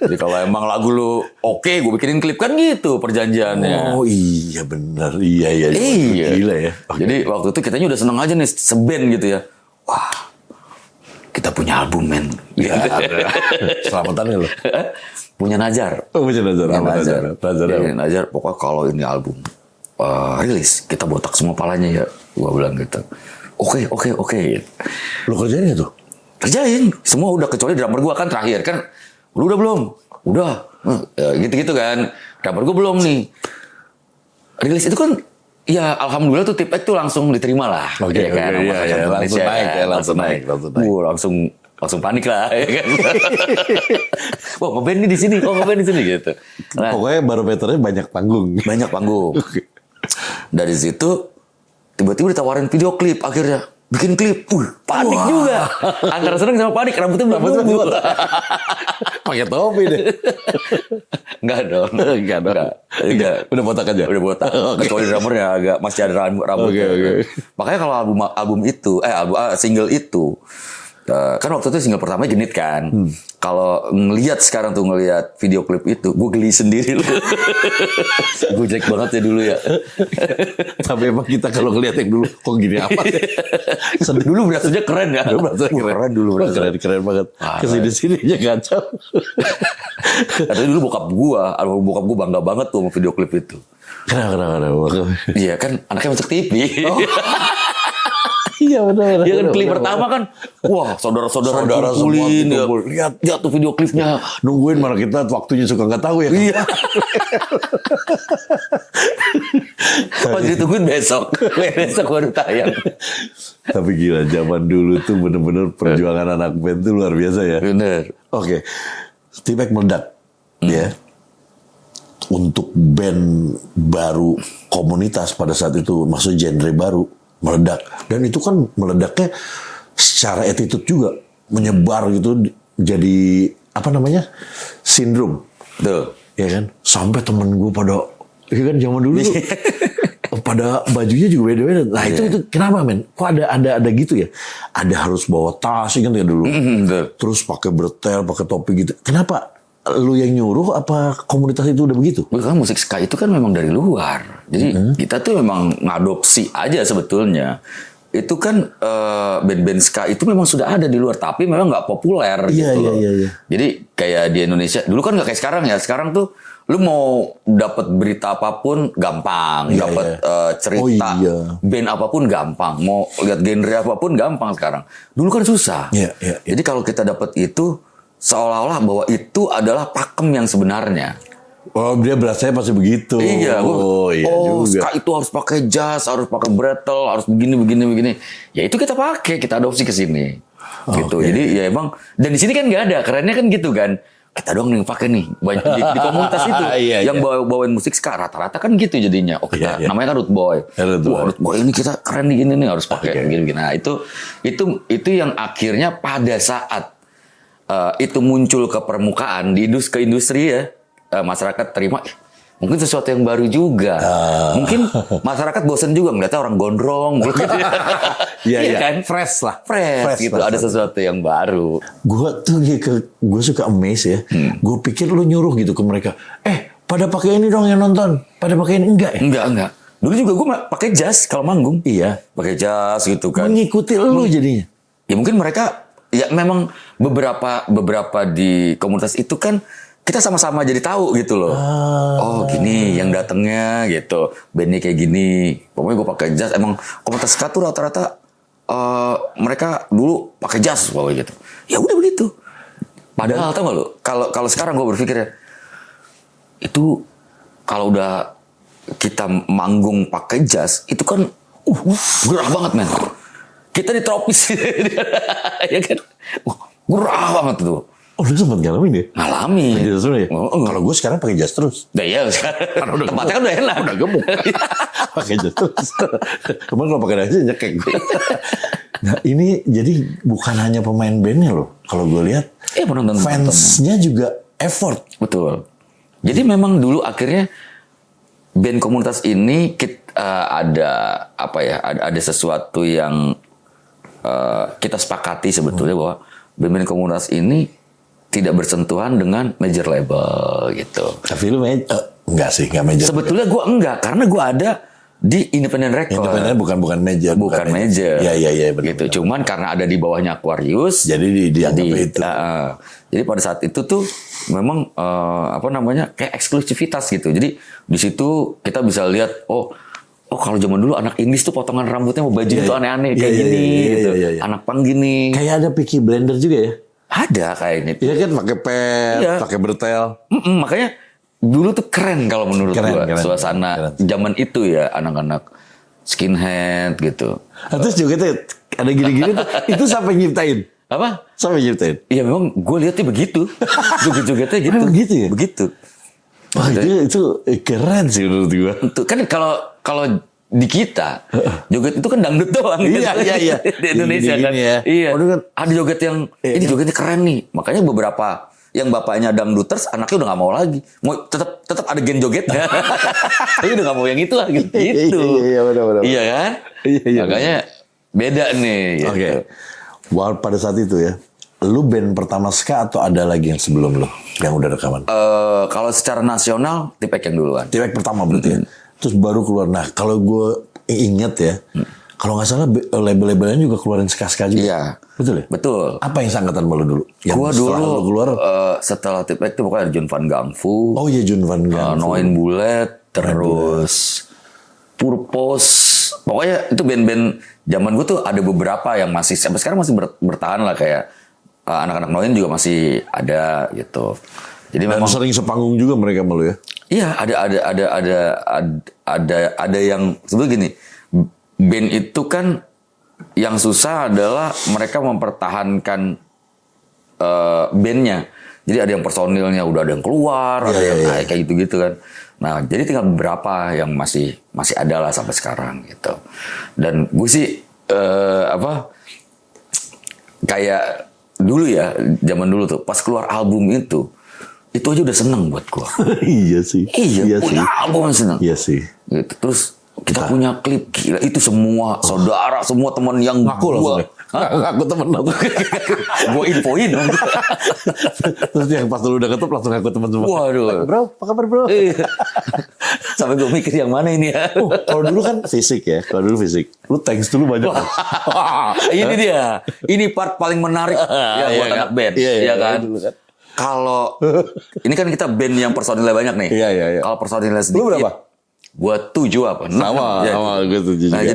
Jadi kalau emang lagu lu oke, gue bikinin klip kan gitu perjanjiannya. Oh iya benar. Iya. Gila ya. Jadi waktu itu kitanya udah seneng aja nih seband gitu ya. Wah, kita punya album men. Ya, selamatan nggak lo? Punya Najar. Oh punya Najar. Najar. Pokoknya kalau ini album rilis, kita botak semua palanya ya. Gua bilang gitu. Oke. Lo kerjain nggak tuh? Kerjain. Semua udah kecuali drummer gua kan terakhir kan. Lu udah belum? Udah. Ya, gitu-gitu kan. Drummer gua belum nih. Rilis itu kan ya alhamdulillah tuh Tip X tuh langsung diterima lah. Oke, kan? iya, langsung naik. Langsung panik lah ya kan. Wah, ngeband nih di sini, gitu. Nah, pokoknya barometernya banyak panggung. Dari situ tiba-tiba ditawarin video klip akhirnya. Bikin klip, panik juga. Antara seneng sama panik, rambutnya belum. Pakai topi deh. Enggak dong. Udah botak aja. Udah botak. Kecuali drummernya masih ada rambut. Oke. Makanya kalau album itu, single itu, kan waktu itu single pertama Genit kan. Kalau ngelihat video klip itu, gue geli sendiri. Gue jelek banget ya dulu ya. Tapi emang kita kalau ngelihat yang dulu, kok gini apa? Dulu berasanya keren ya. Keren dulu. Keren banget. Kesini-sini aja kacau. Katanya dulu bokap gue bangga banget tuh sama video klip itu. Kenapa? Iya kan, anaknya masuk TV. Iya benar. Dia kan klip pertama kan, wah saudara-saudara dikumpulin, lihat tuh video klipnya. Nungguin mana kita waktunya suka nggak tahu ya. Iya. Pas ditungguin besok baru tayang. Tapi gila, zaman dulu tuh bener-bener perjuangan anak band tuh luar biasa ya. Bener. Oke, Tip X meledak, ya. Untuk band baru komunitas pada saat itu, maksud genre baru. Meledak, dan itu kan meledaknya secara attitude juga menyebar gitu, jadi apa namanya sindrom tuh ya kan, sampai temen gue pada ya kan zaman dulu tuh, pada bajunya juga beda-beda. Nah itu kenapa men, kok ada gitu ya, ada harus bawa tas kan ya dulu, terus pakai bretel, pakai topi gitu. Kenapa lu yang nyuruh apa komunitas itu udah begitu? Karena musik ska itu kan memang dari luar. Jadi kita tuh memang ngadopsi aja sebetulnya. Itu kan band-band ska itu memang sudah ada di luar, tapi memang nggak populer gitu loh. Iya. Jadi kayak di Indonesia dulu kan nggak kayak sekarang ya. Sekarang tuh lu mau dapat berita apapun gampang, dapat cerita band apapun gampang, mau lihat genre apapun gampang sekarang. Dulu kan susah. Jadi kalau kita dapat itu seolah-olah bahwa itu adalah pakem yang sebenarnya. Oh, dia berasanya pasti begitu. Iya, juga. Ska itu harus pakai jas, harus pakai bretel, harus begini. Ya itu kita pakai, kita adopsi ke sini. Gitu. Jadi ya emang, dan di sini kan nggak ada, kerennya kan gitu kan. Kita doang nih pakai nih banyak di komunitas itu yang bawain musik ska rata-rata kan gitu jadinya. Oh kita namanya kan Root Boy. Wah, Root Boy ini kita keren nih gini nih harus pakai begini. Nah itu yang akhirnya pada saat itu muncul ke permukaan ke industri ya, masyarakat terima mungkin sesuatu yang baru juga. Mungkin masyarakat bosan juga ngeliatnya orang gondrong gitu. Iya kan, fresh gitu. Ada sesuatu yang baru. Gue suka amaze ya. Gue pikir lu nyuruh gitu ke mereka, pada pakai ini dong yang nonton, pada pakai ini enggak ya? Enggak. Dulu juga gue pakai jas kalau manggung. Iya, pakai jas gitu kan. Mengikuti lu jadinya. Ya mungkin mereka ya memang beberapa di komunitas itu kan kita sama-sama jadi tahu gitu loh. Oh gini yang datangnya gitu, bandnya kayak gini. Pokoknya gue pakai jas. Emang komunitas ska tuh rata-rata mereka dulu pakai jas pokoknya gitu. Ya udah begitu. Padahal tau gak lo? Kalau sekarang gue berpikir ya, itu kalau udah kita manggung pakai jas itu kan gerah banget men. Kita di tropis ya kan, gerah banget tuh. Oh, lu sempat ngalamin ya? Ngalamin. Ya? Kalau gue sekarang pakai jas terus. Nah iya sekarang. Tempatnya kan udah enak. Udah gemuk. Pakai jas terus. Kemarin kalau pakai jas nyekek. Nah ini jadi bukan hanya pemain bandnya loh. Kalau gue lihat, fansnya juga effort. Betul. Jadi memang dulu akhirnya band komunitas ini ada apa ya? Ada sesuatu yang kita sepakati sebetulnya bahwa band-band komunitas ini tidak bersentuhan dengan major label gitu. Tapi lu enggak sih, enggak major. Sebetulnya gue enggak, karena gue ada di independent record. Independent bukan major. Bukan major. Iya benar. Gitu. Cuman karena ada di bawahnya Aquarius, jadi dianggap itu. Jadi pada saat itu tuh memang kayak eksklusivitas gitu. Jadi di situ kita bisa lihat oh kalau zaman dulu anak Inggris tuh potongan rambutnya mau baju itu aneh-aneh kayak gini gitu. Anak punk gini. Kayak ada Peaky Blender juga ya? Ada kayaknya. Iya kan pakai pet, pakai bertel. Makanya dulu tuh keren kalau menurut gua suasana zaman itu ya, anak-anak skinhead gitu. Terus juga tuh ada gini-gini tuh itu sampai nyiptain. Apa? Sampai nyiptain. Iya memang gue lihatnya begitu. Joget-jogetnya gitu. Begitu ya? Begitu. Wah itu keren sih menurut gua. Kan kalau di kita joget itu kan dangdut doang. Iya. Di Indonesia kan. Ya. Iya. Ada joget yang ini jogetnya keren nih. Makanya beberapa yang bapaknya dangduters, anaknya udah gak mau lagi. Mau tetap ada gen jogetnya. Tapi udah gak mau yang itu lah gitu. Iya benar. Iya kan? Iya. Makanya beda nih. Gitu. Oke. Pada saat itu ya, lu band pertama ska atau ada lagi yang sebelum lu yang udah rekaman? Kalau secara nasional, Tipek yang duluan. Tipek pertama berarti ya. Terus baru keluar. Nah kalau gue inget ya, kalau nggak salah label-labelnya juga keluarin ska-ska juga. Iya. Betul ya? Betul. Apa yang sangkatan lu dulu? Gua dulu keluar setelah Tipek itu pokoknya ada Jun Van Gangfu. Oh iya Jun Van Gangfu. Noin Bullet, terus Purpose. Pokoknya itu band-band zaman gue tuh ada beberapa yang masih sampai sekarang masih bertahan lah, kayak anak-anak Noin juga masih ada gitu. Jadi memang sering sepanggung juga mereka malu ya. Iya, ada yang sebetulnya gini. Band itu kan yang susah adalah mereka mempertahankan bandnya. Jadi ada yang personilnya udah ada yang keluar, ada yang kayak gitu-gitu kan. Nah, jadi tinggal beberapa yang masih ada lah sampai sekarang gitu. Dan gue sih kayak dulu ya, zaman dulu tuh pas keluar album itu aja udah seneng buat gue. Iya sih. Iya punya album yang seneng. Iya sih. Gitu. Terus kita punya klip gila itu, semua saudara, semua teman yang ngaku langsung. Ngaku temen lo. Gue infoin. Terus yang pas lu udah ketemu langsung ngaku temen semua. Waduh. Bro, apa kabar bro? Sampai gue mikir yang mana ini ya. Kalau dulu kan fisik ya. Kalau dulu fisik. Lu thanks dulu banyak. Ini dia. Ini part paling menarik ya buat anak band. Iya kan? Kalau ini kan kita band yang personilnya banyak nih. Iya. Kalau personilnya sedikit. Lu berapa? Gua 7 apa? Sama gue 7 juga. Nah,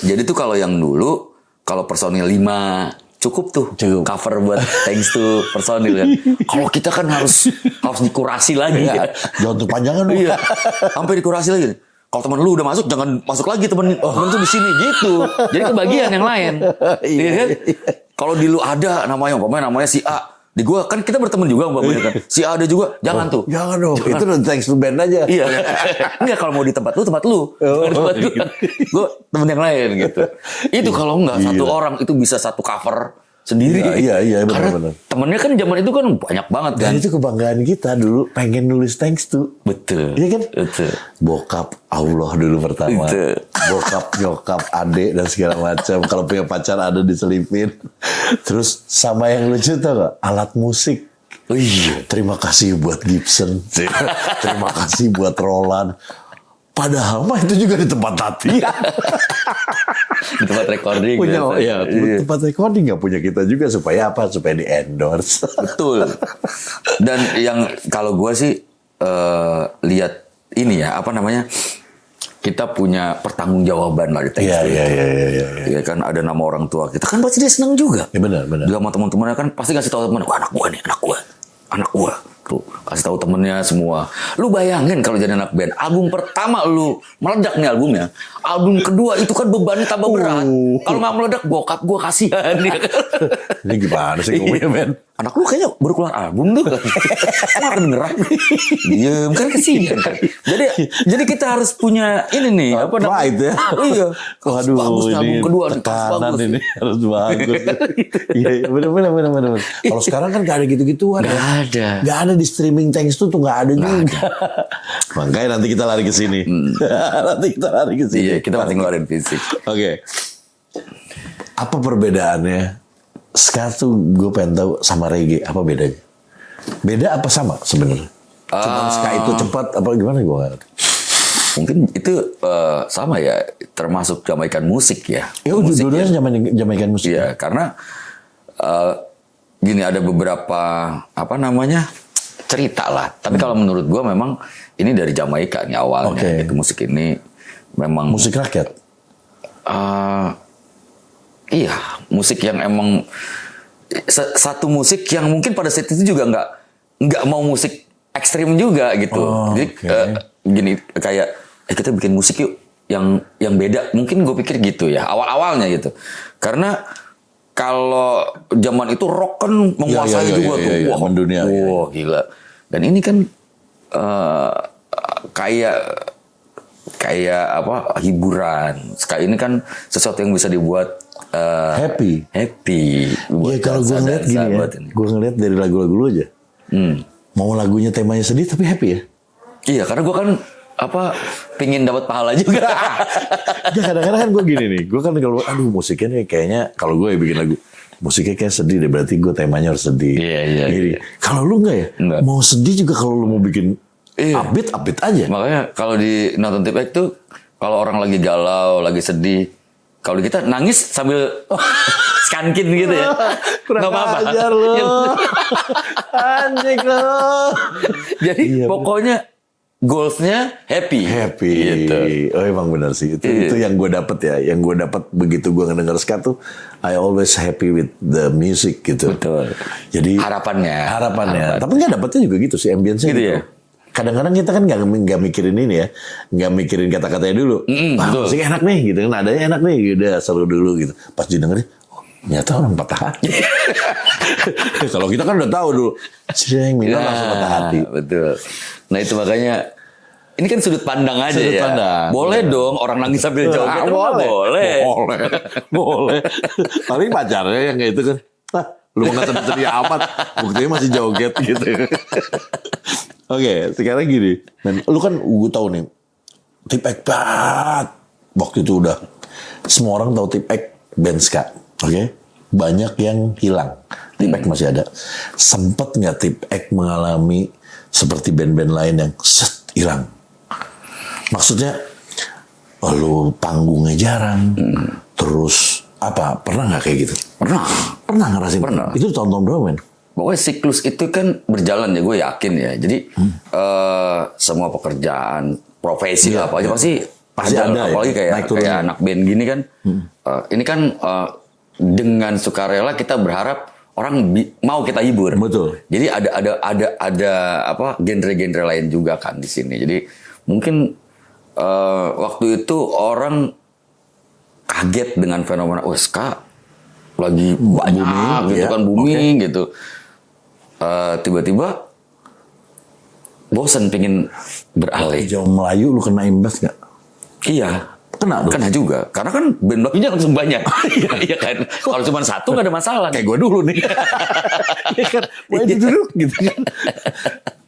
jadi tuh kalau yang dulu kalau personil 5 cukup tuh cover buat thanks to personil kan. Kalau kita kan harus dikurasi lagi. Ya. Jangan terpanjangan lu. Iya. Sampai dikurasi lagi. Kalau teman lu udah masuk, jangan masuk lagi temen tuh di sini gitu. Jadi kebagian yang lain. Iya kan? Kalau di lu ada namanya si A. Di gua kan kita berteman juga Mbak kan. Si A ada juga, jangan tuh. Jangan dong. Itu udah thanks to band aja. Iya. Enggak, kalau mau di tempat lu. Tempat gua. Gua temen yang lain gitu. Itu kalau enggak satu orang itu bisa satu cover sendiri. Iya benar. Temennya kan zaman itu kan banyak banget kan. Dan itu kebanggaan kita dulu, pengen nulis thanks to. Betul. Iya kan? Betul. Bokap Allah dulu pertama. Betul. Bokap, nyokap, adik dan segala macam. Kalau punya pacar ada diselipin. Terus sama yang lucu tau gak? Alat musik. Oh iya. Terima kasih buat Gibson. Terima kasih buat Roland. Padahal mah itu juga di tempat latihan. Di tempat recording. Tempat recording nggak punya kita juga supaya apa? Supaya di endorse. Betul. Dan yang kalau gue sih lihat ini ya kita punya pertanggungjawaban lah di thanks to. Iya kan ada nama orang tua kita kan pasti dia senang juga. Iya benar. Dia sama teman-temannya kan pasti kasih tahu teman, anak gue. Tuh, kasih tahu temennya semua. Lu bayangin kalau jadi anak band, album pertama lu meledak nih albumnya. Album kedua itu kan bebannya tambah berat. Kalau nggak meledak, bokap gue kasihan. Ini gimana sih ngomongnya, men? Anak lu kayaknya baru keluar album tuh. Kemarin beneran. Diem kan kasihan kan. Jadi kita harus punya ini nih. Apa namanya? Right ya. Iya. Waduh, bagus ini album kedua. tekanan ini harus bagus. Iya, benar. Kalau sekarang kan gak ada gitu-gituan. Gak ada. Gak ada di streaming Bing Thanks tuh nggak ada juga. Makanya nanti kita lari ke sini. Nanti kita lari ke sini. Iya, kita masih ngeluarin fisik. Oke. Apa perbedaannya? Ska tuh gue pengen tahu sama reggae, apa bedanya? Beda apa sama sebenarnya? Cuman ska itu cepat apa gimana gue nggak ngerti. Mungkin itu sama ya, termasuk Jamaikan musik ya. Dua-duanya Jamaikan musik. Iya, karena gini, ada beberapa apa namanya cerita lah. Tapi kalau menurut gue memang ini dari Jamaika nih awalnya. Itu musik ini memang musik rakyat. Iya, musik yang emang satu musik yang mungkin pada saat itu juga nggak mau musik ekstrim juga gitu. Jadi gini kayak kita bikin musik yuk yang beda. Mungkin gue pikir gitu ya awalnya gitu. Karena kalau zaman itu rock kan menguasai juga tuh. Wah, mendunia. Wah, gila. Dan ini kan kayak apa hiburan. Sekali ini kan sesuatu yang bisa dibuat happy. Ya kalau gue ngeliat gini ya, gue ngeliat dari lagu-lagu lu aja. Mau lagunya temanya sedih tapi happy ya. Iya, karena gue kan pingin dapat pahala juga. Ya kadang-kadang kan gue gini nih, gue kan kalau musiknya nih kayaknya kalau gue bikin lagu musiknya kayak sedih deh, berarti gue temanya harus sedih. Iya. Kalau lu enggak ya, mau sedih juga kalau lu mau bikin upbeat aja. Makanya kalau di nonton Tip X tuh kalau orang lagi galau, lagi sedih, kalau kita nangis sambil skankin gitu ya. Kurang apa-apa. ajar lo. Anjing lo. Jadi pokoknya goalsnya happy. Gitu. Oh emang benar sih. Itu yang gue dapet ya. Yang gue dapet begitu gue ngedenger ska tuh, I always happy with the music gitu. Betul. Jadi harapannya. Tapi nggak dapetnya juga gitu sih, ambience-nya gitu. Ya? Kadang-kadang kita kan nggak mikirin ini ya, nggak mikirin kata-katanya dulu. Musik enak nih, gitu kan, nadanya enak nih, udah seru dulu gitu. Pas didengerin, ternyata orang patah hati. Kalau kita kan udah tahu dulu, yang minta langsung patah hati. Betul. Nah itu makanya, ini kan sudut pandang aja sudut ya. Pandang. Boleh dong orang nangis sambil joget. Boleh. Paling pacarnya yang kayak itu kan, lu nggak sedih amat, buktinya masih joget gitu. Oke, sekarang gini, men, lu kan gue tahu nih, Tip X banget. Waktu itu udah semua orang tahu Tip X band ska, oke? Banyak yang hilang, Tip X masih ada. Sempet nggak Tip X mengalami seperti band-band lain yang hilang? Maksudnya, lu panggungnya jarang, terus apa? Pernah nggak kayak gitu? Pernah ngerasain? Pernah. Itu tahun-tahun berapa, men? Pokoknya siklus itu kan berjalan ya, gue yakin ya. Jadi semua pekerjaan, profesi apa aja pasti ada apalagi ya? kayak anak band gini kan. Ini kan dengan sukarela kita berharap orang mau kita hibur. Betul. Jadi ada apa genre-genre lain juga kan di sini. Jadi mungkin waktu itu orang kaget dengan fenomena ska lagi banyak gitu kan, booming gitu. Tiba-tiba bosan pengen beralih. Jauh Melayu lu kena imbas gak? Iya. Kena juga. Karena kan band Melayu langsung banyak. Iya kan. Kalau cuma satu gak ada masalah. Kayak gue dulu nih. Iya kan. Wah itu duduk gitu kan.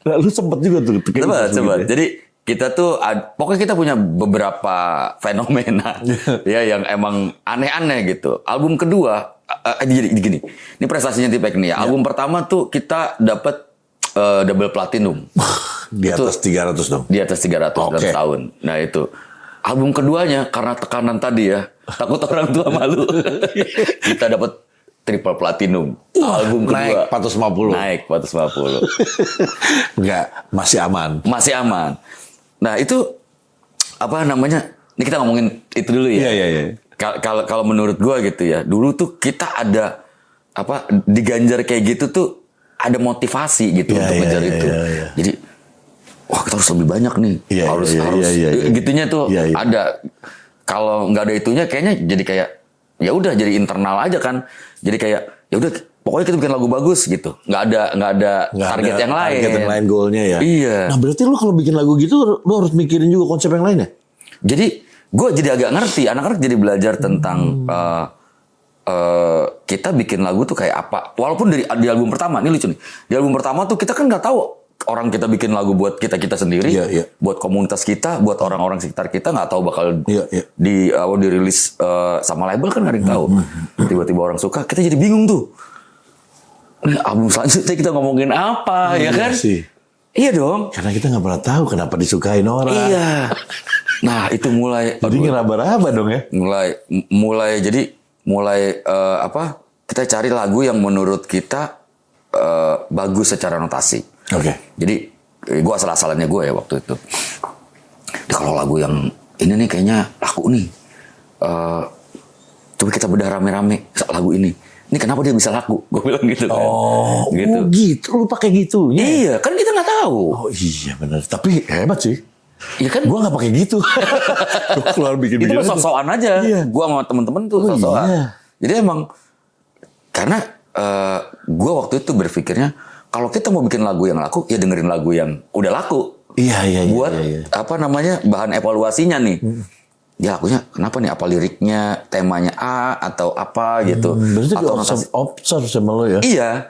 Nah, lu sempet juga tuh. Coba. Jadi kita tuh, pokoknya kita punya beberapa fenomena. Ya yang emang aneh-aneh gitu. Album kedua, jadi gini. Ini prestasinya Tip X nih ya. Album pertama tuh kita dapat double platinum. Di atas 300 dong. Di atas 300 dalam tahun. Nah itu. Album keduanya karena tekanan tadi ya, takut orang tua malu. Kita dapat triple platinum. Album kedua naik 450. 450. Enggak, masih aman. Nah, itu apa namanya? Ini kita ngomongin itu dulu ya. Iya. Kalau menurut gua gitu ya. Dulu tuh kita ada apa diganjar kayak gitu tuh ada motivasi gitu untuk ngejar itu. Iya. Jadi wah kita harus lebih banyak nih, harus gitunya tuh ada. Kalau nggak ada itunya, kayaknya jadi kayak ya udah jadi internal aja kan. Jadi kayak ya udah pokoknya kita bikin lagu bagus gitu. Nggak ada target yang lain. Target yang lain goalnya ya. Iya. Nah berarti lu kalau bikin lagu gitu, lu harus mikirin juga konsep yang lain ya. Jadi gue jadi agak ngerti. Anak-anak jadi belajar tentang kita bikin lagu tuh kayak apa. Walaupun di album pertama, ini lucu nih. Di album pertama tuh kita kan nggak tahu orang kita bikin lagu buat kita sendiri, buat komunitas kita, buat orang-orang sekitar kita, nggak tahu bakal dirilis sama label kan nggak ada yang tahu. Tiba-tiba orang suka, kita jadi bingung tuh. Nih album selanjutnya kita ngomongin apa, ya kan? Sih. Iya dong. Karena kita nggak pernah tahu kenapa disukain orang. Iya. Nah itu mulai. Jadi ngeraba-raba dong ya. Mulai kita cari lagu yang menurut kita bagus secara notasi. Oke. Jadi gue asal-asalannya gue ya waktu itu. Kalau lagu yang ini nih kayaknya laku nih. Coba kita bedah rame-rame lagu ini. Ini kenapa dia bisa laku? Gue bilang gitu kan. Gitu. Lu pakai gitu. Iya, kan kita nggak tahu. Oh iya benar. Tapi hebat sih. Iya kan? Gue nggak pakai gitu. Gue keluar bikin itu sok-sokan aja. Iya. Gue sama temen-temen tuh sok-sokan. Iya. Jadi emang karena gue waktu itu berpikirnya kalau kita mau bikin lagu yang laku, ya dengerin lagu yang udah laku. Iya. Buat bahan evaluasinya nih. Ya lagunya kenapa nih? Apa liriknya, temanya A atau apa gitu? Berarti atau observe sama lo ya? Iya.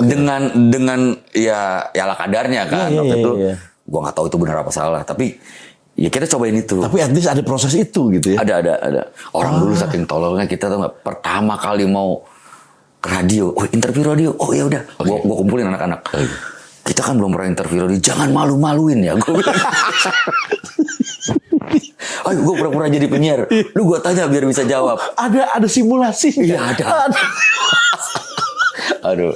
Dengan ya ala kadarnya kan waktu itu. Iya. Gue nggak tahu itu benar apa salah, tapi ya kita cobain itu. Tapi at least ada proses itu gitu ya? Ada. Orang dulu saking tololnya kita tuh nggak pertama kali mau ke radio, interview radio, ya udah, gue kumpulin anak-anak. Kita kan belum pernah interview radio, jangan malu-maluin ya. Gue bilang. Ayo gue pura-pura jadi penyiar. Lu gue tanya biar bisa jawab. Ada simulasi. Iya ada. Aduh.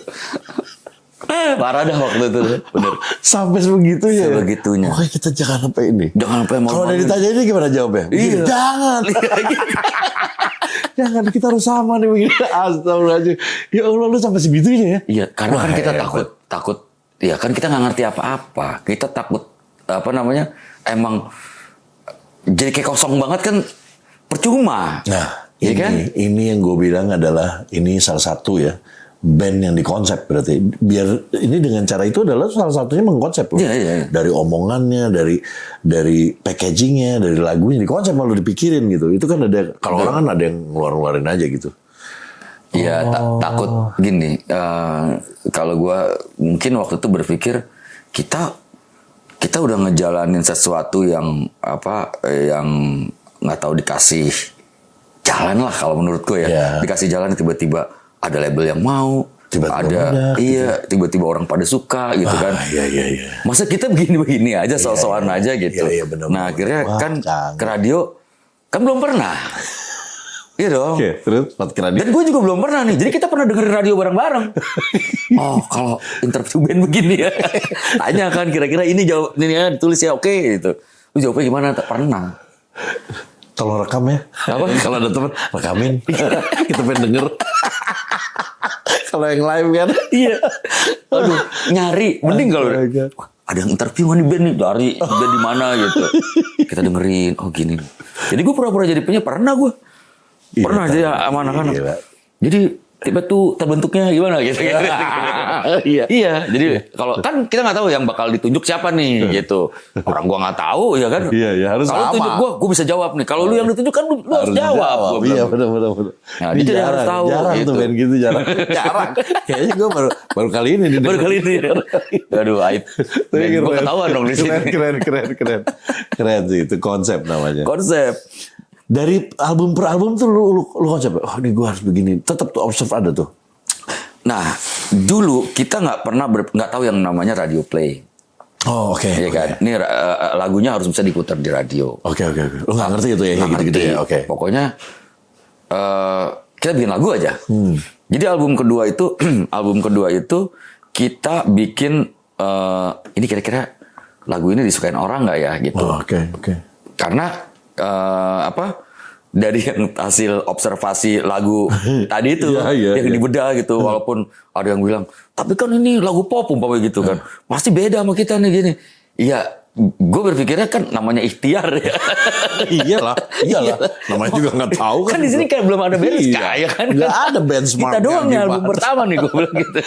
Parah dah waktu itu. Bener. Sampai sebegitunya. Sebegitunya. Pokoknya kita jangan sampai ini. Jangan sampai mau. Kalau udah ditanya ini gimana jawabnya? Iya. Jangan. Jangan, kita harus sama nih begini. Astagfirullahaladzim. Ya Allah, lu sampai segitunya ya? Iya, karena kan kita takut. Iya kan kita nggak ngerti apa-apa. Kita takut emang jadi kayak kosong banget kan, percuma. Nah, ya kan? Ini yang gue bilang adalah ini salah satu ya band yang dikonsep berarti. Biar ini dengan cara itu adalah salah satunya mengkonsep loh. Iya. Dari omongannya, dari packagingnya, dari lagunya dikonsep malu dipikirin gitu. Itu kan ada kalau orang kan ada yang ngeluarin aja gitu. Iya, takut gini. Kalau gue mungkin waktu itu berpikir kita udah ngejalanin sesuatu yang yang nggak tahu dikasih jalan lah kalau menurut gue ya. Yeah. Dikasih jalan tiba-tiba ada label yang mau, tiba-tiba orang pada suka gitu kan. Iya. Masa kita begini-begini aja soal-soal aja gitu. Iya, bener. Nah akhirnya ke radio kan belum pernah. Iya dong. Oke, terus ke radio. Dan gue juga belum pernah nih. Jadi kita pernah dengerin radio bareng-bareng. Kalau interview band begini ya. Tanya kan kira-kira ini jawab ini ya ditulis ya oke gitu. Lu jawabnya gimana? Tak pernah. Tolong rekam ya. Apa? Kalau ada teman rekamin. Kita pengen denger. Kalau yang live kan. Iya. Aduh, nyari. Mending kalau ada yang interview nih band nih dari band di mana gitu. Kita dengerin. Oh gini. Jadi gue pura-pura jadi penyiar pernah gue. Pernah aja sama anak-anak. Jadi tiba tuh terbentuknya gimana gitu. Iya. Jadi kalau kan kita nggak tahu yang bakal ditunjuk siapa nih gitu. Orang gua nggak tahu ya kan. Iya harus sama. Kalau tunjuk gua bisa jawab nih. Kalau lu yang ditunjuk kan lu harus jawab. Iya benar. Nah, dia jarang, harus tahu. Jarang gitu. Tuh band gitu jarang. Kayaknya gua baru kali ini. Baru kali ini. Aduh aib. Gua ketahuan dong di sini. Keren sih itu konsep namanya. Konsep. Dari album per album tuh lu konsep, ini gue harus begini. Tetap tuh observe ada tuh. Nah, dulu kita nggak tahu yang namanya radio play. Oh oke. Iya kan. Ini lagunya harus bisa diputar di radio. Oke. Lu nggak ngerti itu ya gitu-gitu ya. Oke. Pokoknya kita bikin lagu aja. Jadi album kedua itu kita bikin ini kira-kira lagu ini disukain orang nggak ya gitu. Oh, oke. Karena dari yang hasil observasi lagu tadi itu yang dibedah gitu, walaupun ada yang bilang tapi kan ini lagu pop umpamanya gitu kan, pasti beda sama kita nih gini. Iya, gue berpikirnya kan namanya ikhtiar ya. Iyalah. Namanya juga nggak tahu kan. Di sini kayak belum ada benchmark ya kan. Nggak ada benchmark. Kita doang nih album pertama nih gue bilang gitu.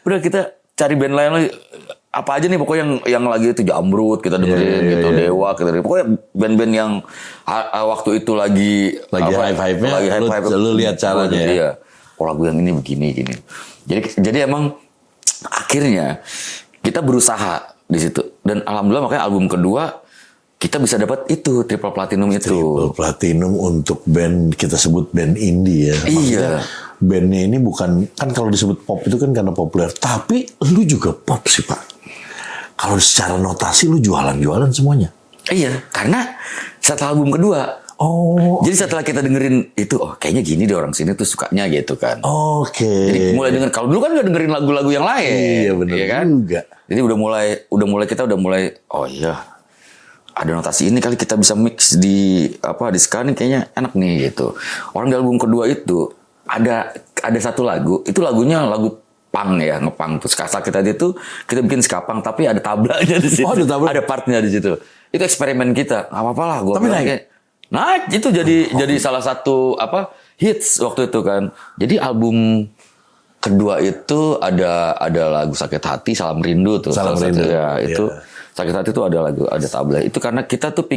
Udah kita cari band lain lagi. Apa aja nih pokoknya yang lagi itu Jamrut kita dengerin gitu, Dewa kita dengerin. Pokoknya band-band yang waktu itu lagi hype-nya, lagi hype-hype. Lu lihat caranya. Iya. Oh lagu yang ini begini. Jadi emang akhirnya kita berusaha di situ. Dan alhamdulillah makanya album kedua kita bisa dapat itu triple platinum itu. Triple platinum untuk band kita sebut band indie ya. Maksudnya, bandnya ini bukan kan kalau disebut pop itu kan karena populer, tapi lu juga pop sih Pak. Kalau secara notasi lu jualan semuanya. Iya, karena setelah album kedua. Oh. Jadi setelah kita dengerin itu, oh kayaknya gini deh orang sini tuh sukanya gitu kan. Oke. Jadi mulai denger, kalau dulu kan gak dengerin lagu-lagu yang lain. Iya benar kan? juga. Jadi kita udah mulai, oh iya, ada notasi ini kali kita bisa mix di sekarang kayaknya enak nih gitu. Orang di album kedua itu ada satu lagu, itu lagunya lagu punk ya, ngepunk tuh. Sakit Hati itu kita bikin ska punk tapi ada tablanya di situ. Oh, ada partnya di situ. Itu eksperimen kita. Enggak apa-apa lah gua. Tapi naik itu jadi salah satu hits waktu itu kan. Jadi album kedua itu ada lagu Sakit Hati, Salam Rindu tuh. Salam Rindu. Ya, itu Sakit Hati tuh ada tabla. Itu karena kita tuh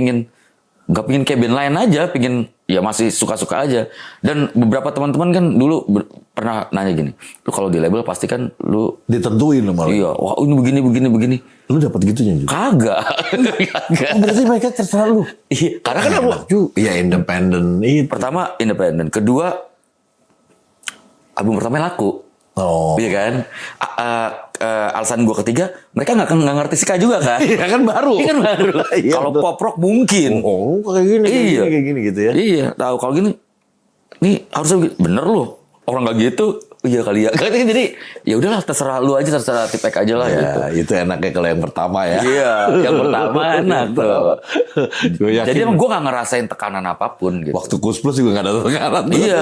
nggak pingin kayak band lain aja, pingin ya masih suka-suka aja. Dan beberapa teman-teman kan dulu pernah nanya gini, lu kalau di label pasti kan lu ditentuin lo malah. Iya, wah ini begini. Lu dapat gitunya juga? Kagak. Oh, berarti mereka terserah lu. Iya, karena kan iya independen itu. Pertama independen, kedua album pertama laku. Oh. Iya kan? Alasan gue ketiga, mereka nggak ngerti ska juga kan? Iya kan baru. Iya kan baru. Kalau pop rock mungkin. Oh, kayak gini, kayak gini gitu ya. Iya, tahu kalau gini, nih harusnya bener loh. Orang nggak gitu, iya kali ya. Jadi ya udahlah terserah lu aja, terserah tipek aja lah ya, gitu. Itu enaknya kalau yang pertama ya. Iya, yang pertama enak tuh. Jadi emang gue nggak ngerasain tekanan apapun gitu. Waktu Kus Plus juga nggak ada tekanan. Iya.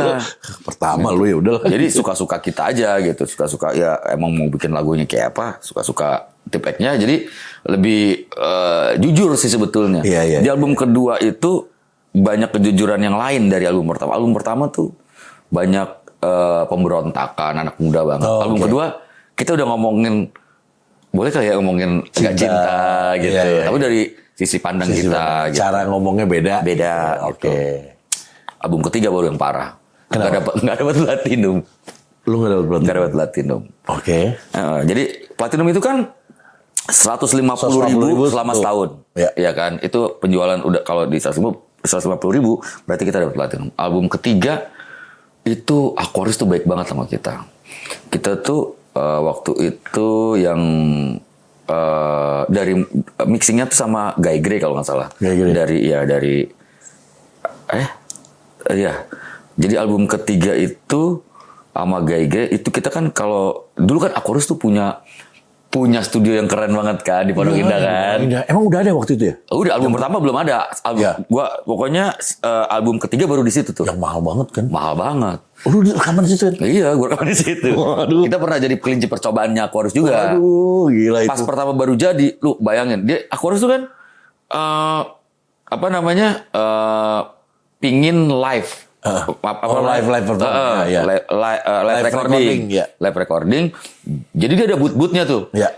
Pertama lu ya udahlah. Jadi suka-suka kita aja gitu, suka-suka ya emang mau bikin lagunya kayak apa, suka-suka tipeknya. Jadi lebih jujur sih sebetulnya. Iya. Di album kedua itu banyak kejujuran yang lain dari album pertama. Album pertama tuh banyak pemberontakan, anak muda banget. Album kedua kita udah ngomongin, boleh kali ya ngomongin cinta gitu. Iya. Tapi dari sisi pandang kita. Gitu. Cara ngomongnya beda. Oke. Album ketiga baru yang parah. Nggak dapat platinum. Lu nggak dapat platinum? Nggak dapat platinum. Oke. Jadi platinum itu kan 150.000 selama setahun. Ya kan. Itu penjualan udah kalau di 150.000 berarti kita dapat platinum. Album ketiga itu Aquarius tuh baik banget sama kita. Kita tuh waktu itu yang dari mixingnya tuh sama Guy Gray kalau nggak salah. Jadi album ketiga itu sama Guy Gray itu kita kan kalau dulu kan Aquarius tuh punya studio yang keren banget kan di Pondok Indah kan. Emang udah ada waktu itu ya? Udah album pertama belum ada. Gua pokoknya album ketiga baru di situ tuh. Yang mahal banget kan? Mahal banget. Lu rekaman di situ? Iya, gua rekaman di situ. Waduh. Kita pernah jadi kelinci percobaannya Aquarius juga. Waduh, gila itu. Pas pertama baru jadi, lu bayangin dia Aquarius tuh kan pingin live. Live performance. Live recording. Live recording. Jadi dia ada boot-bootnya tuh. Iya.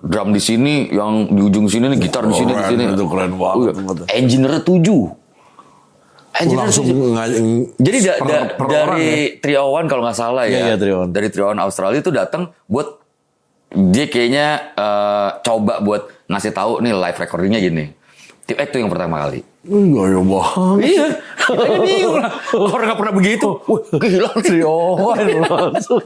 Drum di sini, yang di ujung sini nih, gitar di sini. Itu keren banget. Engineer 7. Langsung jadi dari Trio One kalau nggak salah ya. Iya, Trio One. Dari Trio One Australia itu datang buat dia kayaknya coba buat ngasih tahu nih live recordingnya gini. Tip X itu yang pertama kali. Gaya banget. Iya. Kita bingung lah. Orang gak pernah begitu. Wah, gila. Trio One langsung.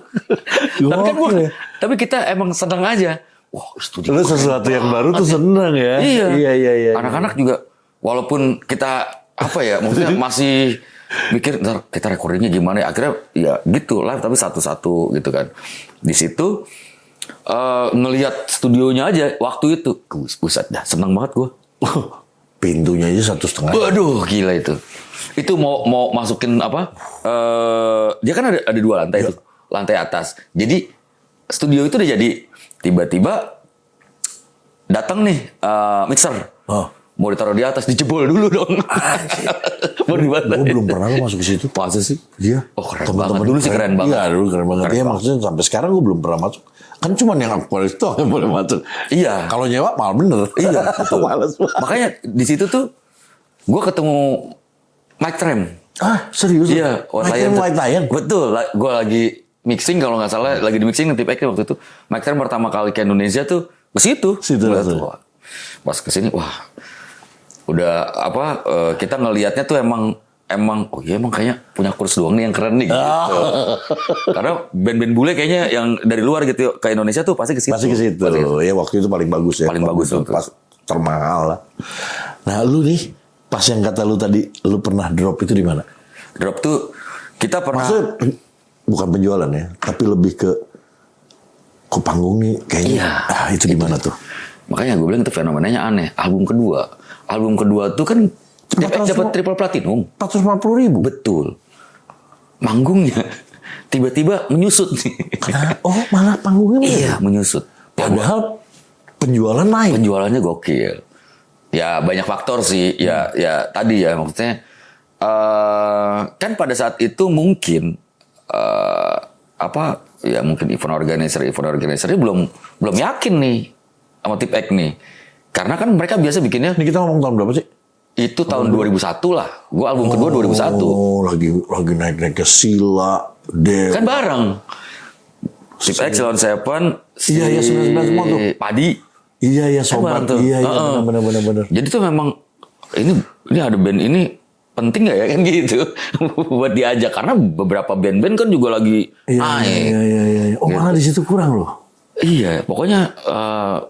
Tapi kita emang seneng aja. Wah, studio. Lu sesuatu yang baru tuh seneng ya. Iya. Anak-anak juga, walaupun kita maksudnya masih mikir ntar kita recordingnya gimana ya. Akhirnya ya gitu live tapi satu-satu gitu kan. Di situ ngelihat studionya aja waktu itu. Buset dah, seneng banget gue. Pintunya aja 1,5. Waduh, gila itu. Itu mau masukin dia kan ada 2 lantai tuh. Lantai atas. Jadi studio itu udah jadi. Tiba-tiba datang nih mixer. Mau ditaruh di atas, dijebol dulu dong. Gue belum pernah masuk ke situ. Masa sih? Iya. Oh keren banget. Dulu sih keren banget. Iya, dulu keren banget. Iya, maksudnya sampai sekarang gue belum pernah masuk. Kan cuma yang Aquarius itu yang boleh masuk. Iya. Kalau nyewa mahal bener. Iya. Males banget. Makanya di situ tuh gue ketemu Mike Tram. Serius? Iya. White Lion. Betul. Gue lagi mixing kalau nggak salah, lagi di mixing Tip X waktu itu. Mike Tram pertama kali ke Indonesia tuh ke situ. langsung. Pas kesini, wah, udah kita ngelihatnya tuh emang oh iya emang kayaknya punya kurs doang nih yang keren nih gitu. Karena band-band bule kayaknya yang dari luar gitu ke Indonesia tuh pasti ke situ. Pasti ke situ. Ya waktu itu paling bagus ya. Paling bagus itu pas termahal lah. Nah, lu nih pas yang kata lu tadi lu pernah drop itu di mana? Drop tuh kita pernah. Maksudnya bukan penjualan ya, tapi lebih ke panggung nih kayaknya. Iya, itu di mana tuh? Makanya gue bilang itu fenomenanya aneh. Album kedua tuh kan dapat triple platinum. 450.000. Betul. Manggungnya tiba-tiba menyusut nih. Oh, malah panggungnya iya, menyusut. Padahal penjualan naik. Penjualannya gokil. Ya banyak faktor sih. Ya tadi ya maksudnya kan pada saat itu mungkin ya mungkin event organizer belum yakin nih sama Tip X nih. Karena kan mereka biasa bikinnya. Ini kita ngomong tahun berapa sih? Itu tahun 2001 lah. Gue album kedua 2001. Oh, lagi naik ke Sila, Dev. Kan bareng. Tip X, Lawn Seven, iya 99 semua tuh. Padi. Iya sobat. Iya benar. Jadi tuh memang ini ada band ini penting nggak ya kan gitu buat diajak karena beberapa band-band kan juga lagi naik. Iya. Oh gitu. Malah di situ kurang loh. Iya, pokoknya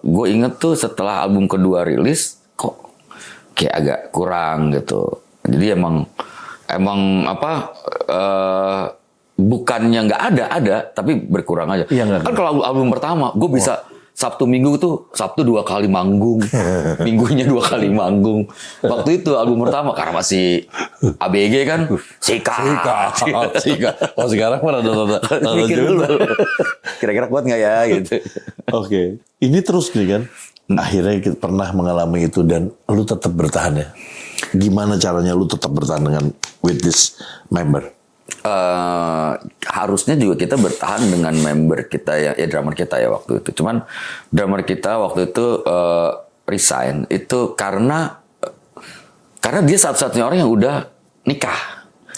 gue inget tuh setelah album kedua rilis kok kayak agak kurang gitu. Jadi emang bukannya nggak ada tapi berkurang aja. Iya, kan kalau album pertama gue bisa Sabtu Minggu tuh Sabtu 2 kali manggung, Minggunya 2 kali manggung. Waktu itu album pertama karena masih ABG kan, sikat. Oh sekarang mana ada Mikir dulu. Kira-kira kuat nggak ya gitu. Oke. Ini terus nih kan. Akhirnya kita pernah mengalami itu dan lu tetap bertahan ya. Gimana caranya lu tetap bertahan dengan with this member? Harusnya juga kita bertahan dengan member kita ya drummer kita ya waktu itu. Cuman drummer kita waktu itu resign itu karena dia satu-satunya orang yang udah nikah.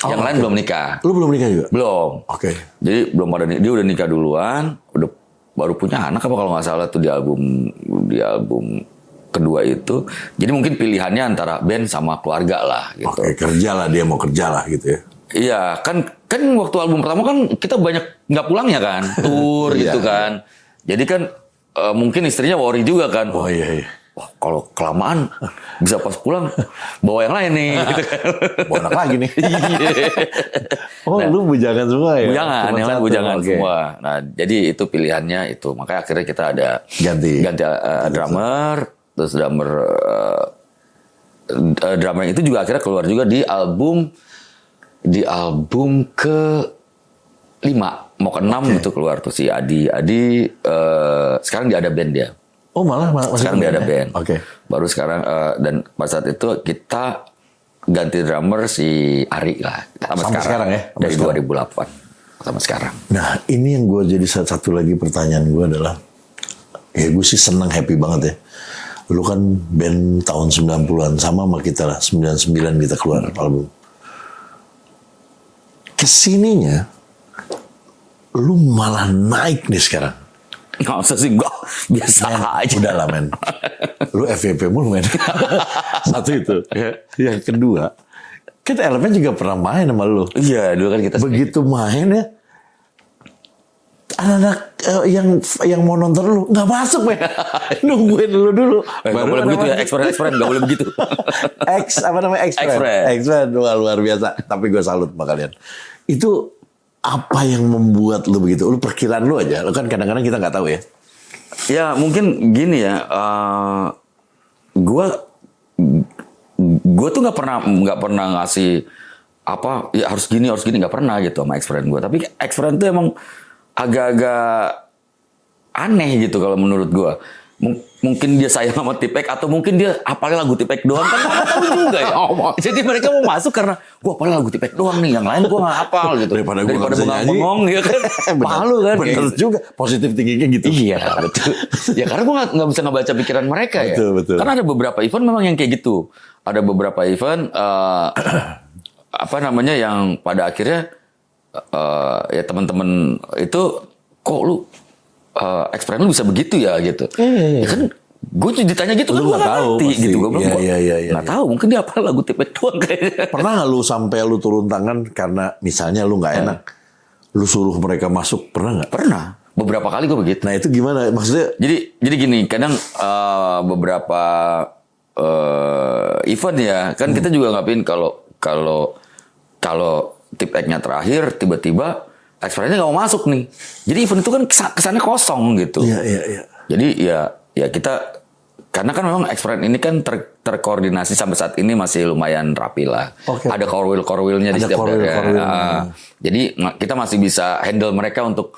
Yang lain belum nikah. Lu belum nikah juga? Belum. Oke. Jadi belum pada dia udah nikah duluan, baru punya anak apa kalau nggak salah tuh di album kedua itu. Jadi mungkin pilihannya antara band sama keluarga lah gitu. Oke, kerja lah dia mau kerja lah gitu ya. Iya, kan waktu album pertama kan kita banyak nggak pulangnya kan, tour gitu kan. Jadi kan mungkin istrinya worry juga kan. Oh iya. Wah, kalau kelamaan bisa pas pulang bawa yang lain nih gitu kan. Bawa anak lagi nih. Oh, lu bujangan semua ya? Bujangan, yang lain bujangan semua. Nah, jadi itu pilihannya itu. Makanya akhirnya kita ada ganti drummer, terus drummer itu juga akhirnya keluar juga di album ke-5 mau ke-6 itu keluar tuh si Adi sekarang dia ada band dia. Oh malah sekarang dia ada band. Oke. Baru sekarang dan pada saat itu kita ganti drummer si Ari lah sampai sekarang ya dari 2008 sampai sekarang. Nah ini yang gue jadi satu lagi pertanyaan gue adalah ya gue sih senang happy banget ya. Lu kan band tahun 90-an sama kita lah 99 kita keluar album. Kesininya lu malah naik nih sekarang. Nggak usah sih, gue biasa aja. Udah lah men. Lu FVP mulu men. Satu itu. Yang kedua, kita Elemen juga pernah main sama lu. Iya, dulu kan kita begitu main ya, anak-anak yang mau nonton lu nggak masuk men. Nungguin lu dulu. Nggak boleh begitu ya, X-Friend nggak boleh begitu. X-Friend luar biasa. Tapi gue salut sama kalian. Itu apa yang membuat lu begitu? Lu perkiraan lu aja. Lu kan kadang-kadang kita nggak tahu ya. Ya mungkin gini ya. Gue tuh nggak pernah ngasih apa ya harus gini nggak pernah gitu sama X-Friend gue. Tapi X-Friend tuh emang agak-agak aneh gitu kalau menurut gue. Mungkin dia sayang sama Tipek atau mungkin dia apalagi lagu Tipek doang kan nggak tahu juga ya. Jadi mereka mau masuk karena gue apalagi lagu Tipek doang nih, yang lain gue nggak hafal gitu. Daripada bengong ya kan. Malu kan. Bener juga. Positif tingginya gitu. Iya betul. Ya karena gue nggak bisa ngebaca pikiran mereka ya. Betul. Karena ada beberapa event memang yang kayak gitu. Ada beberapa event yang pada akhirnya ya teman-teman itu kok lu X-Friend lu bisa begitu ya gitu. Ya kan gue ditanya gitu Lu kan gue nggak nggak tahu ngerti pasti. gitu. Gue bilang nggak tahu, mungkin dia apa lagu Tipek doang kayaknya. Pernah nggak lu sampai lu turun tangan karena misalnya lu nggak enak, lu suruh mereka masuk, pernah nggak? Pernah, beberapa kali gue begitu. Nah itu gimana? Maksudnya? Jadi gini, kadang beberapa event ya, kan kita juga ngapin kalau Tipek-nya terakhir tiba-tiba X-Friend-nya nggak mau masuk nih. Jadi event itu kan kesannya kosong gitu. Iya. Jadi ya kita, karena kan memang X-Friend ini kan terkoordinasi sampai saat ini masih lumayan rapi lah. Okay. Ada korwil-korwilnya di setiap daerah. Jadi kita masih bisa handle mereka untuk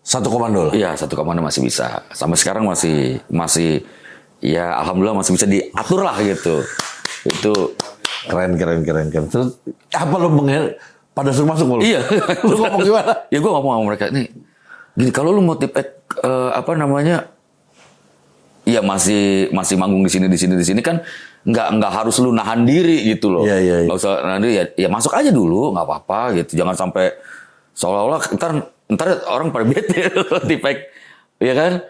satu komando lah. Iya, satu komando masih bisa. Sampai sekarang masih ya alhamdulillah masih bisa diatur lah gitu. Itu keren. Terus apa lu pada suruh masuk lu? iya. Lu ngomong gimana? Ya gue ngomong sama mereka nih. Gini, kalau lu mau Tipek ya masih manggung di sini kan nggak harus lu nahan diri gitu loh. Iya. Nggak usah nahan diri, ya masuk aja dulu, nggak apa-apa gitu. Jangan sampai seolah-olah ntar orang pada bete Tipek, ya kan?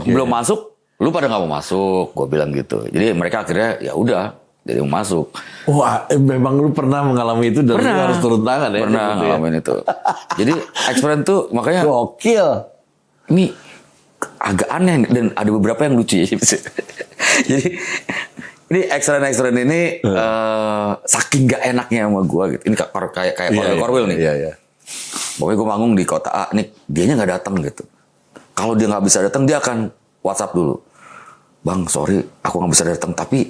Belum masuk, lu pada nggak mau masuk, gue bilang gitu. Jadi mereka akhirnya ya udah, jadi mau masuk. Wah, memang lu pernah mengalami itu dan lu harus turun tangan ya? Pernah gitu ngalamin itu. Jadi X-Friend tuh makanya gokil. ini agak aneh dan ada beberapa yang lucu ya. Jadi ini X-Friend ini saking gak enaknya sama gue gitu. Ini kayak Korwil nih. Iya. Pokoknya gue manggung di kota A nih, dianya nggak datang gitu. Kalau dia nggak bisa datang, dia akan WhatsApp dulu. Bang, sorry, aku nggak bisa datang, tapi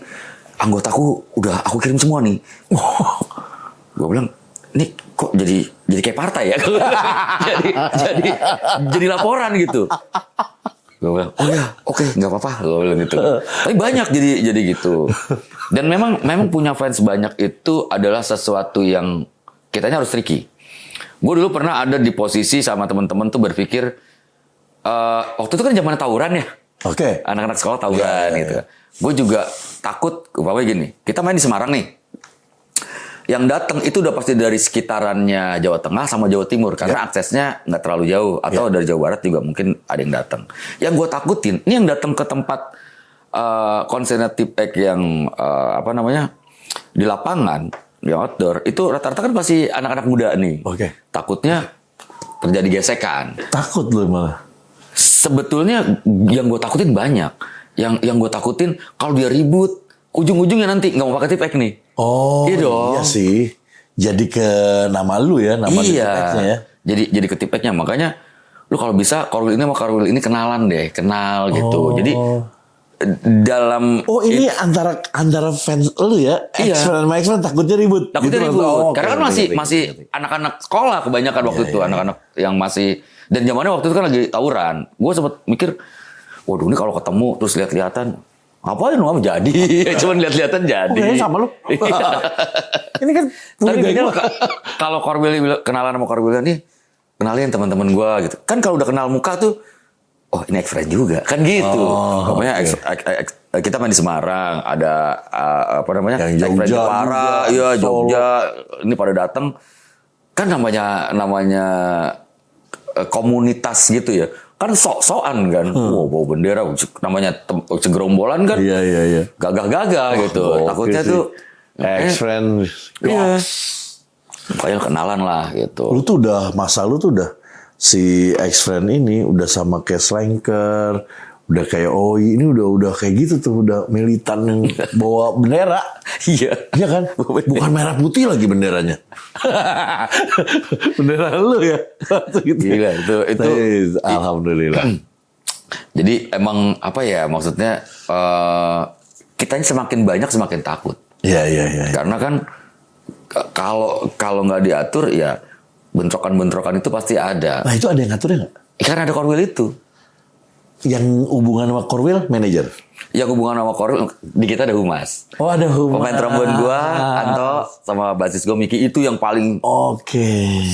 anggotaku udah aku kirim semua nih. Gue bilang, ini kok jadi kayak partai ya? jadi laporan gitu. Gue bilang, oh ya, oke, nggak apa-apa. Gue bilang gitu. Tapi banyak jadi gitu. Dan memang punya fans banyak itu adalah sesuatu yang kitanya harus tricky. Gue dulu pernah ada di posisi sama teman-teman tuh berpikir, waktu itu kan zaman tawuran ya. Oke. Anak-anak sekolah tawuran gitu. Gue juga takut, umpamanya gini, kita main di Semarang nih. Yang datang itu udah pasti dari sekitarannya Jawa Tengah sama Jawa Timur karena aksesnya nggak terlalu jauh, atau dari Jawa Barat juga mungkin ada yang datang. Yang gue takutin, ini yang datang ke tempat konsernya Tipek yang di lapangan, di outdoor, itu rata-rata kan pasti anak-anak muda nih. Oke. Takutnya terjadi gesekan. Takut lu malah. Sebetulnya yang gue takutin banyak. Yang gue takutin kalau dia ribut, ujung-ujungnya nanti nggak mau pakai Tipek nih. Oh, iya dong. Iya sih. Jadi ke nama lu ya, nama Tipeknya ya. Jadi ke Tipeknya. Makanya lu kalau bisa Korwil ini sama Korwil ini kenalan deh, kenal gitu. Jadi dalam ini antara fans lu ya, X-Friend sama X-Friend takutnya ribut. Takutnya gitu ribut. Karena kan ngerti. masih anak-anak sekolah kebanyakan waktu itu, anak-anak yang masih, dan zamannya waktu itu kan lagi tawuran. Gue sempat mikir, waduh ini kalau ketemu terus lihat-lihatan, ngapain lu jadi? Cuman lihat-lihatan jadi. Kayaknya sama lu. Ini kan tapi kalau Korwil kenalan sama Korwil nih, kenalin teman-teman gue gitu. Kan kalau udah kenal muka tuh, oh ini X-Friend juga kan gitu. Pokoknya kita main di Semarang, ada yang X-Friend Jogja, Jepara, ya Jogja, ini pada datang. Kan namanya komunitas gitu ya. Kan sok-sokan kan. Bawa bendera, namanya segerombolan kan. Iya. Gagah-gagah gitu. Takutnya sih. tuh X-Friend. iya. Makanya kenalan lah gitu. Lu tuh udah si X-Friend ini udah sama kayak Slanker, udah kayak OI, ini udah kayak gitu tuh, udah militan yang bawa bendera. Iya. Iya kan? Bukan merah putih lagi benderanya. Bendera lu ya. Gitu. Gila, itu alhamdulillah. Jadi emang apa ya, maksudnya kitanya semakin banyak semakin takut. Iya. Karena kan kalau nggak diatur ya bentrokan-bentrokan itu pasti ada. Nah itu ada yang ngaturnya nggak? Karena ada Korwil itu. Yang hubungan sama Korwil, manajer? Yang hubungan sama Korwil, di kita ada Humas. Oh ada Humas. Pemain trombon gua, Anto, sama basis gua Miki, itu yang paling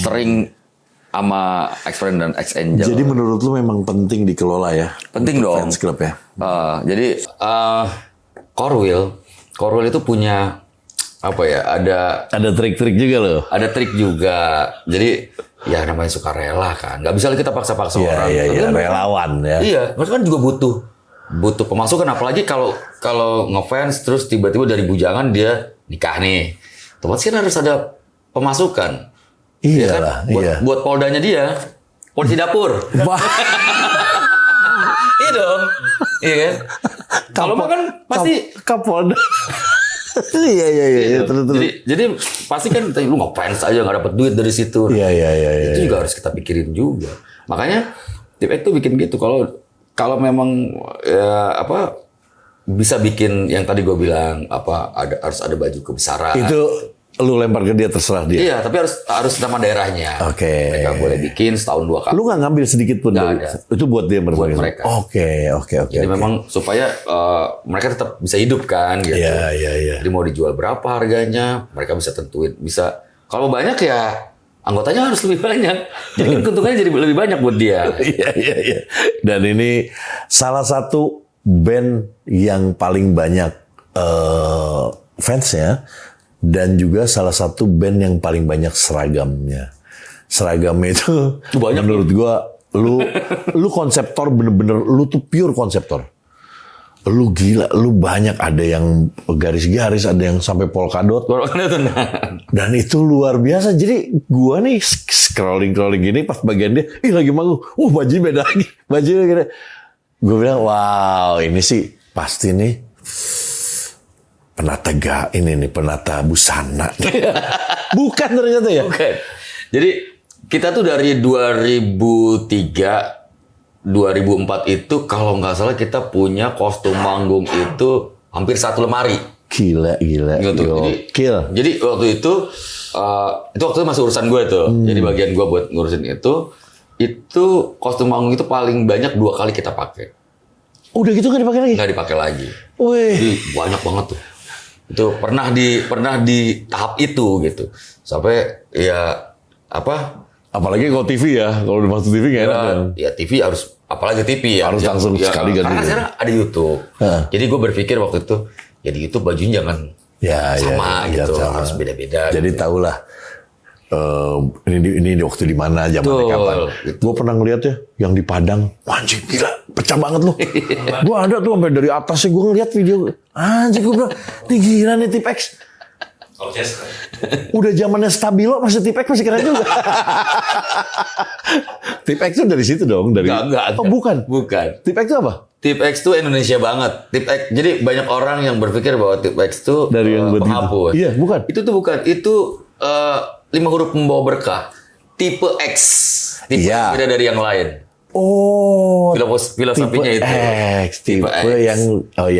sering sama X-Friend dan X-Angel. Jadi menurut lu memang penting dikelola ya? Penting dong. Fans club ya? Jadi Korwil itu punya apa ya, ada trik-trik juga loh. Ada trik juga. Jadi ya namanya sukarela kan. Nggak bisa kita paksa-paksa orang. Iya, Tapi kan relawan ya. Iya, mereka kan juga butuh pemasukan, apalagi kalau ngefans terus tiba-tiba dari bujangan dia nikah nih. Otomatis kan harus ada pemasukan. Iya kan? lah, Buat poldanya dia, polisi dapur. Iya dong. Iya kan? Kalau makan pasti Kapolda. Iya. Terus. Jadi pasti kan lu ngefans aja nggak dapat duit dari situ. Iya. Itu juga harus kita pikirin juga. Makanya Tip X tuh bikin gitu. Kalau memang ya, bisa bikin yang tadi gue bilang harus ada baju kebesaran. Itu lu lempar ke dia, terserah dia. Iya, tapi harus nama daerahnya. Oke. Mereka boleh bikin setahun 2 kali. Lu nggak ngambil sedikit pun Nggak dari ada. itu buat dia berbagai. mereka. Oke. Jadi memang supaya mereka tetap bisa hidup kan gitu. Iya. Jadi mau dijual berapa harganya, mereka bisa tentuin. Bisa kalau banyak ya anggotanya harus lebih banyak. Jadi kan keuntungannya jadi lebih banyak buat dia. Iya. Dan ini salah satu band yang paling banyak fansnya, dan juga salah satu band yang paling banyak seragamnya. Seragamnya itu Banyak. menurut gua, lu konseptor, bener-bener lu tuh pure konseptor. Lu gila, lu banyak, ada yang garis-garis, ada yang sampai polkadot. Dan itu luar biasa. Jadi gua nih scrolling gini pas bagian dia, lagi manggung, bajunya beda lagi. Bajunya gini. Gua bilang, wow, ini sih pasti nih penata busana. Bukan ternyata ya. Oke. Jadi kita tuh dari 2003, 2004 itu kalau nggak salah kita punya kostum manggung itu hampir 1 lemari. Gila. Gitu. Jadi waktu itu waktu itu masih urusan gue tuh. Jadi bagian gue buat ngurusin itu kostum manggung itu paling banyak 2 kali kita pakai. Udah gitu nggak dipakai lagi? Nggak dipakai lagi. Wih. Jadi banyak banget tuh. Itu pernah di tahap itu gitu. Sampai ya Apalagi kalau TV ya, kalau udah masuk TV nggak enak kan? Ya TV harus, apalagi TV ya. Harus langsung sekali ganti. Karena sekarang ada YouTube. Jadi gue berpikir waktu itu, ya di YouTube bajunya jangan sama gitu, sama. harus beda-beda. Jadi gitu. tahulah ini waktu di mana, zamannya kapan. Gitu. Gue pernah ngeliat ya, yang di Padang, anjing gila, pecah banget loh. Gue ada tuh sampai dari atasnya gue ngeliat video, anjing gue bilang, nih gila nih Tip X. Udah zamannya Stabilo masih Tip X masih keren juga. Tip X tuh dari situ dong, dari. Enggak. Oh bukan. Tip X itu apa? Tip X tuh Indonesia banget. Tip X, jadi banyak orang yang berpikir bahwa Tip X tuh Dari yang buat penghapus. Iya, bukan. Itu tuh bukan. Itu 5 huruf membawa berkah. Tipe X. Tipe Iya. beda dari yang lain. Oh, Filosofinya tipe itu. X, tipe X. yang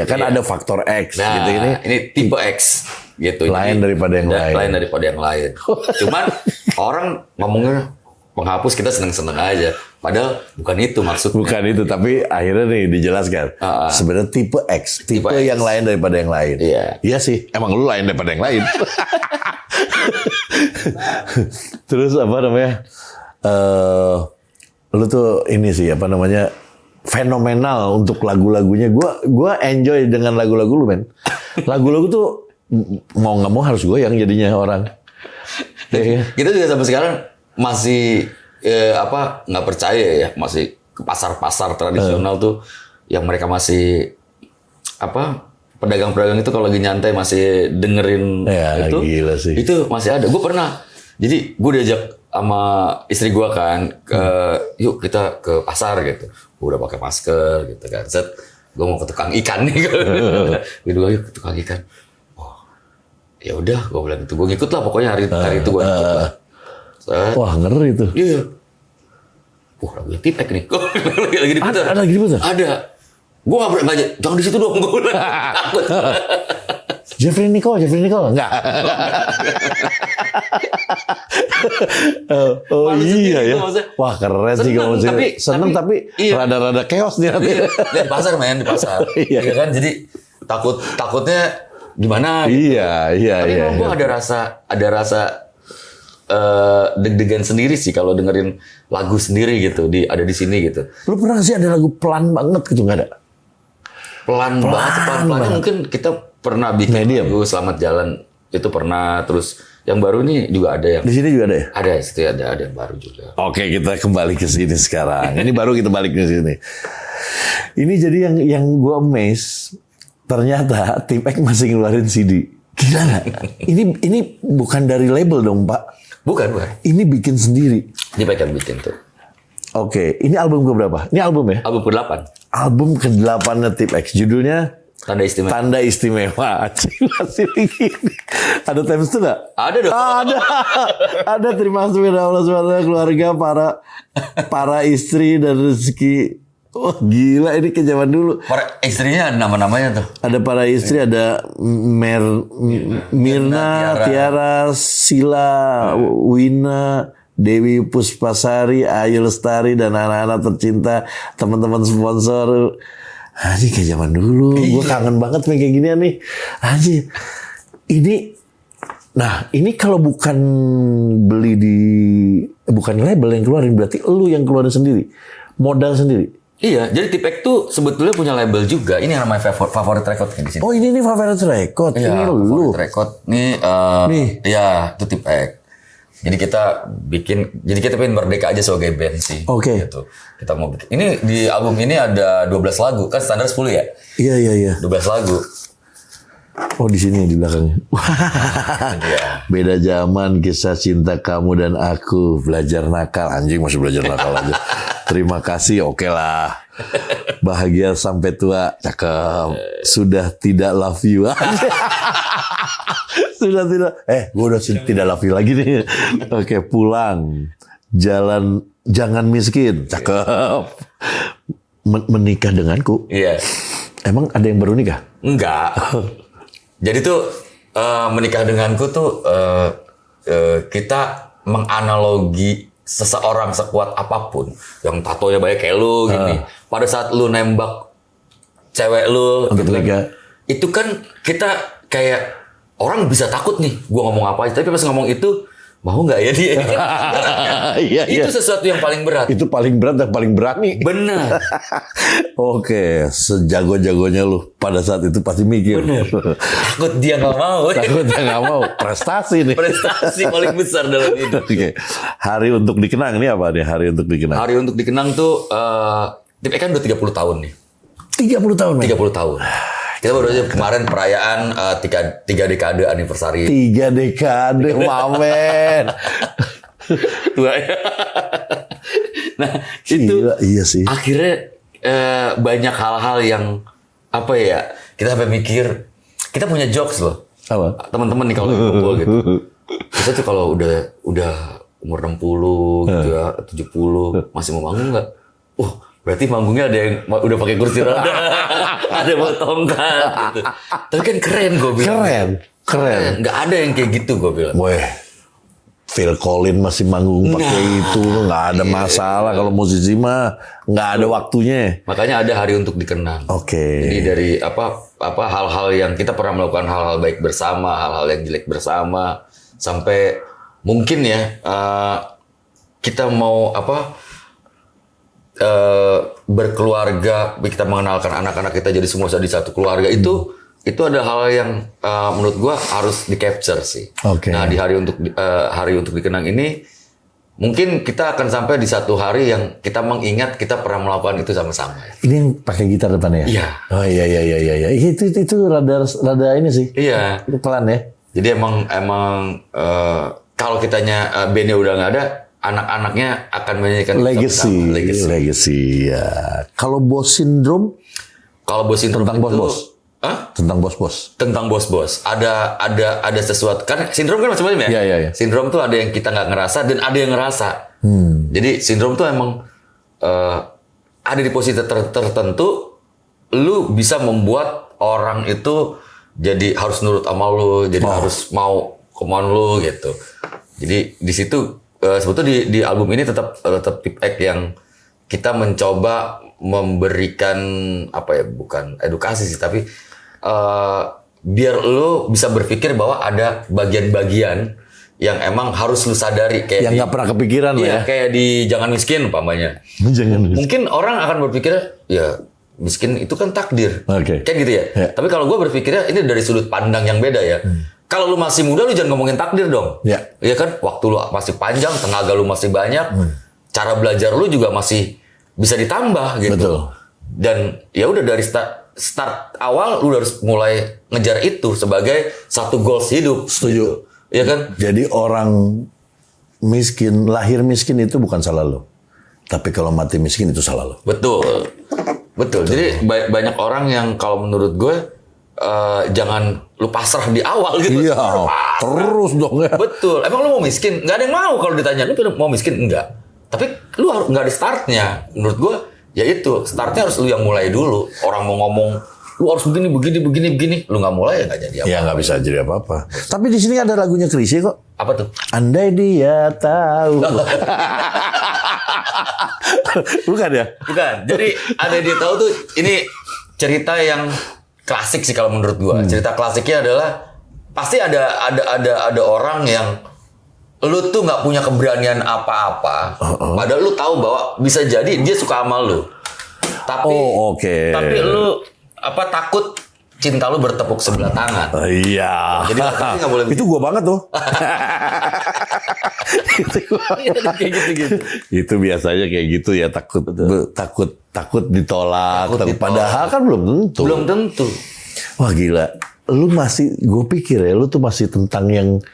kan Iya. ada faktor X Nah, gitu ini tipe X gitu. Lain daripada yang lain. Lain daripada yang lain. Cuman orang ngomongnya penghapus, kita seneng-seneng aja. Padahal bukan itu maksudnya. Bukan itu, tapi akhirnya nih dijelaskan. Sebenarnya tipe X, tipe Tipe yang X. lain daripada yang lain. Iya. Iya sih, emang lu lain daripada yang lain. Terus apa namanya? Lu tuh ini sih apa namanya? Fenomenal untuk lagu-lagunya. Gua enjoy dengan lagu-lagu lu, men. Lagu-lagu tuh mau nggak mau harus gue yang jadinya orang. Ya. Kita juga sampai sekarang masih nggak percaya ya, masih ke pasar-pasar tradisional tuh yang mereka masih pedagang-pedagang itu kalau lagi nyantai masih dengerin Ya, itu. gila sih. Itu masih ada. Gue pernah. Jadi gue diajak sama istri gue kan yuk kita ke pasar gitu. Gue udah pakai masker gitu kan. Set, gue mau ke tukang ikan nih. Gue yuk ke tukang ikan. Ya udah, gue bilang gitu. Gue ngikut lah pokoknya hari itu gue ngikut lah. Wah, ngeri itu. Iya. Lagunya Tip X nih. Lagi diputar. Ada lagi diputar? Ada. Gue nggak jangan di situ dong. Gue takut. Jeffrey Nicole, enggak. Oh Maksudnya iya gitu, ya. maksudnya. Wah keren sih kalau seneng tapi iya. rada-rada chaos nih nanti. Di pasar main di pasar. Iya. Iya kan, jadi takutnya gimana? Iya. Tapi emang gue ada rasa deg-degan sendiri sih kalau dengerin lagu sendiri gitu, ada di sini gitu. Lu pernah sih ada lagu pelan banget gitu, nggak ada? Pelan banget. Mungkin kita pernah bikin Medium. lagu Selamat Jalan itu pernah, terus Yang baru nih juga ada yang Di sini juga ada ya? ada yang baru juga. Oke, kita kembali ke sini sekarang. Ini baru kita balik ke sini. Ini jadi yang gue amazed, ternyata Tip X masih ngeluarin CD. Gila nggak? Ini bukan dari label dong, Pak? Bukan. Ini bikin sendiri. Dia pengen bikin tuh. Oke, ini album keberapa? Ini album ya? Album ke-8. Album ke-8-nya Tip X. Judulnya Tanda Istimewa. Tanda Istimewa. Cing, masih begini. Ada times itu nggak? Ada dong. Ada. Terima kasih kepada Allah SWT, keluarga, para istri dan rezeki. Wah gila, ini ke zaman dulu. Para istrinya ada nama-namanya tuh. Ada para istri, ada Mirna, Tiara, Sila, Wina, Dewi Puspasari, Ayu Lestari, dan anak-anak tercinta, teman-teman sponsor. Anjir kayak zaman dulu. Gue kangen banget kayak ginian nih. Anjir. Ini kalau bukan beli bukan label yang keluarin, berarti lu yang keluarin sendiri. Modal sendiri. Iya, jadi Tip X tuh sebetulnya punya label juga. Ini yang namanya Favorite Record di sini. Oh ini Favorite Record. Iya, Ini lu. Favorite Record. Nih. Iya, itu Tip X. Jadi kita pengen merdeka aja sebagai band sih. Oke. Gitu. Kita mau bikin. Ini di album ini ada 12 lagu. Kan standar 10 ya? Iya. 12 lagu. Oh di sini di belakangnya. Iya. Beda zaman, kisah cinta kamu dan aku, belajar nakal. Anjing masih belajar nakal aja. Terima kasih, oke lah. Bahagia sampai tua, cakep. Sudah tidak love you. Sudah tidak. Gue udah tidak love you lagi nih. Oke, pulang. Jangan miskin, cakep. Menikah denganku. Iya. Emang ada yang baru nikah? Enggak. Jadi tuh menikah denganku tuh kita menganalogi seseorang sekuat apapun yang tatonya banyak kayak lu gini. Pada saat lu nembak cewek lu untuk nikah, itu kan kita kayak orang bisa takut nih gua ngomong apa aja, tapi pas ngomong itu mau nggak ya dia? Itu sesuatu yang paling berat. Itu paling berat dan paling berani. Benar. Oke, sejago-jagonya lu pada saat itu pasti mikir. Bener. Takut dia nggak mau. Takut dia nggak mau. Prestasi nih. Prestasi paling besar dalam hidup. Oke. Hari untuk dikenang ini apa nih? Hari untuk dikenang. Hari untuk dikenang tuh Tip X kan udah 30 tahun nih. 30 tahun. 30 tahun. Kita baru aja kemarin perayaan 3 dekade anniversary. 3 dekade, mamen. Tua ya. Nah, Gila, itu iya sih. akhirnya banyak hal-hal yang apa ya? Kita sampai mikir kita punya jokes loh. Apa? Teman-teman nih kalau ngumpul gitu. Kita tuh kalau udah umur 60 gitu ya, 70 masih mau manggung enggak? Berarti manggungnya ada yang udah pakai kursi roda, ada yang bawa tongkat gitu. Tapi kan keren gue bilang. Keren. Nggak ada yang kayak gitu gue bilang. Weh, Phil Collins masih manggung pakai itu, nggak ada masalah. Kalau musisi mah nggak ada waktunya. Makanya ada hari untuk dikenang. Oke. Jadi dari apa hal-hal yang kita pernah melakukan hal-hal baik bersama, hal-hal yang jelek bersama, sampai mungkin ya kita mau berkeluarga, kita mengenalkan anak-anak kita jadi semua jadi satu keluarga. Itu ada hal yang menurut gua harus di capture sih. Oke. Nah di hari untuk dikenang ini mungkin kita akan sampai di satu hari yang kita mengingat kita pernah melakukan itu sama-sama. Ini yang pakai gitar depannya ya? Iya. Oh iya. Itu rada ini sih. Iya. Itu pelan ya. Jadi emang kalau kitanya bandnya udah nggak ada, anak-anaknya akan menyanyikan legacy ya. Kalau Bos Syndrome tentang bos-bos. Tentang bos-bos. Tentang bos-bos. Ada sesuatu kan sindrom kan macam-macam ya? Iya. Sindrom tuh ada yang kita nggak ngerasa dan ada yang ngerasa. Jadi sindrom tuh emang ada di posisi tertentu, lu bisa membuat orang itu jadi harus nurut sama lu, jadi harus mau kemauan lu gitu. Jadi di situ sebetulnya di album ini tetap Tip X yang kita mencoba memberikan bukan edukasi sih, tapi biar lo bisa berpikir bahwa ada bagian-bagian yang emang harus lu sadari kayak yang nggak pernah kepikiran ya. Kayak di Jangan Miskin umpamanya. Mungkin orang akan berpikir ya miskin itu kan takdir. Kayak gitu ya. Tapi kalau gue berpikirnya ini dari sudut pandang yang beda ya. kalau lu masih muda lu jangan ngomongin takdir dong. Ya. Iya kan? Waktu lu masih panjang, tenaga lu masih banyak, cara belajar lu juga masih bisa ditambah gitu. Betul. Dan ya udah dari start awal lu harus mulai ngejar itu sebagai satu goals hidup. Setuju. Iya kan? Jadi orang miskin, lahir miskin itu bukan salah lo. Tapi kalau mati miskin itu salah lo. Betul. Jadi banyak orang yang kalau menurut gue jangan lu pasrah di awal gitu. Iya, terus dong ya. Betul. Emang lu mau miskin? Nggak ada yang mau kalau ditanya. Lu mau miskin? Enggak. Tapi lu harus nggak ada startnya. Menurut gue, ya itu. Startnya harus lu yang mulai dulu. Orang mau ngomong, lu harus begini. Lu nggak mulai ya nggak jadi apa-apa. Ya nggak bisa jadi apa-apa. Tapi di sini ada lagunya Chrisye kok. Apa tuh? Andai dia tahu. Bukan ya? Bukan. Jadi ada dia tahu tuh ini cerita yang klasik sih kalau menurut gua. Cerita klasiknya adalah pasti ada orang yang lu tuh nggak punya keberanian apa-apa. Padahal lu tahu bahwa bisa jadi dia suka sama lu. Tapi tapi lu takut cinta lu bertepuk sebelah tangan. Iya. Jadi nggak boleh. Itu gua banget tuh. gitu. Itu biasanya kayak gitu ya, takut ditolak. Padahal kan belum tentu. Wah gila. Gue pikir ya lu tuh masih tentang yang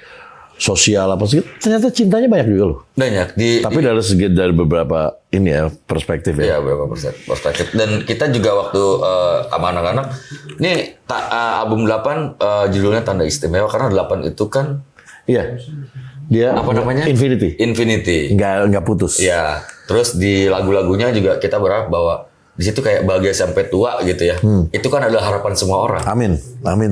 sosial apa sih? Ternyata cintanya banyak juga lo. Banyak. Tapi dari beberapa ini ya perspektif ya. Iya, beberapa perspektif. Dan kita juga waktu sama anak-anak, ini album 8 judulnya Tanda Istimewa karena 8 itu kan. Iya. Dia apa namanya? Infinity. Nggak putus. Iya. Terus di lagu-lagunya juga kita berharap bahwa di situ kayak bahagia sampai tua gitu ya. Itu kan adalah harapan semua orang. Amin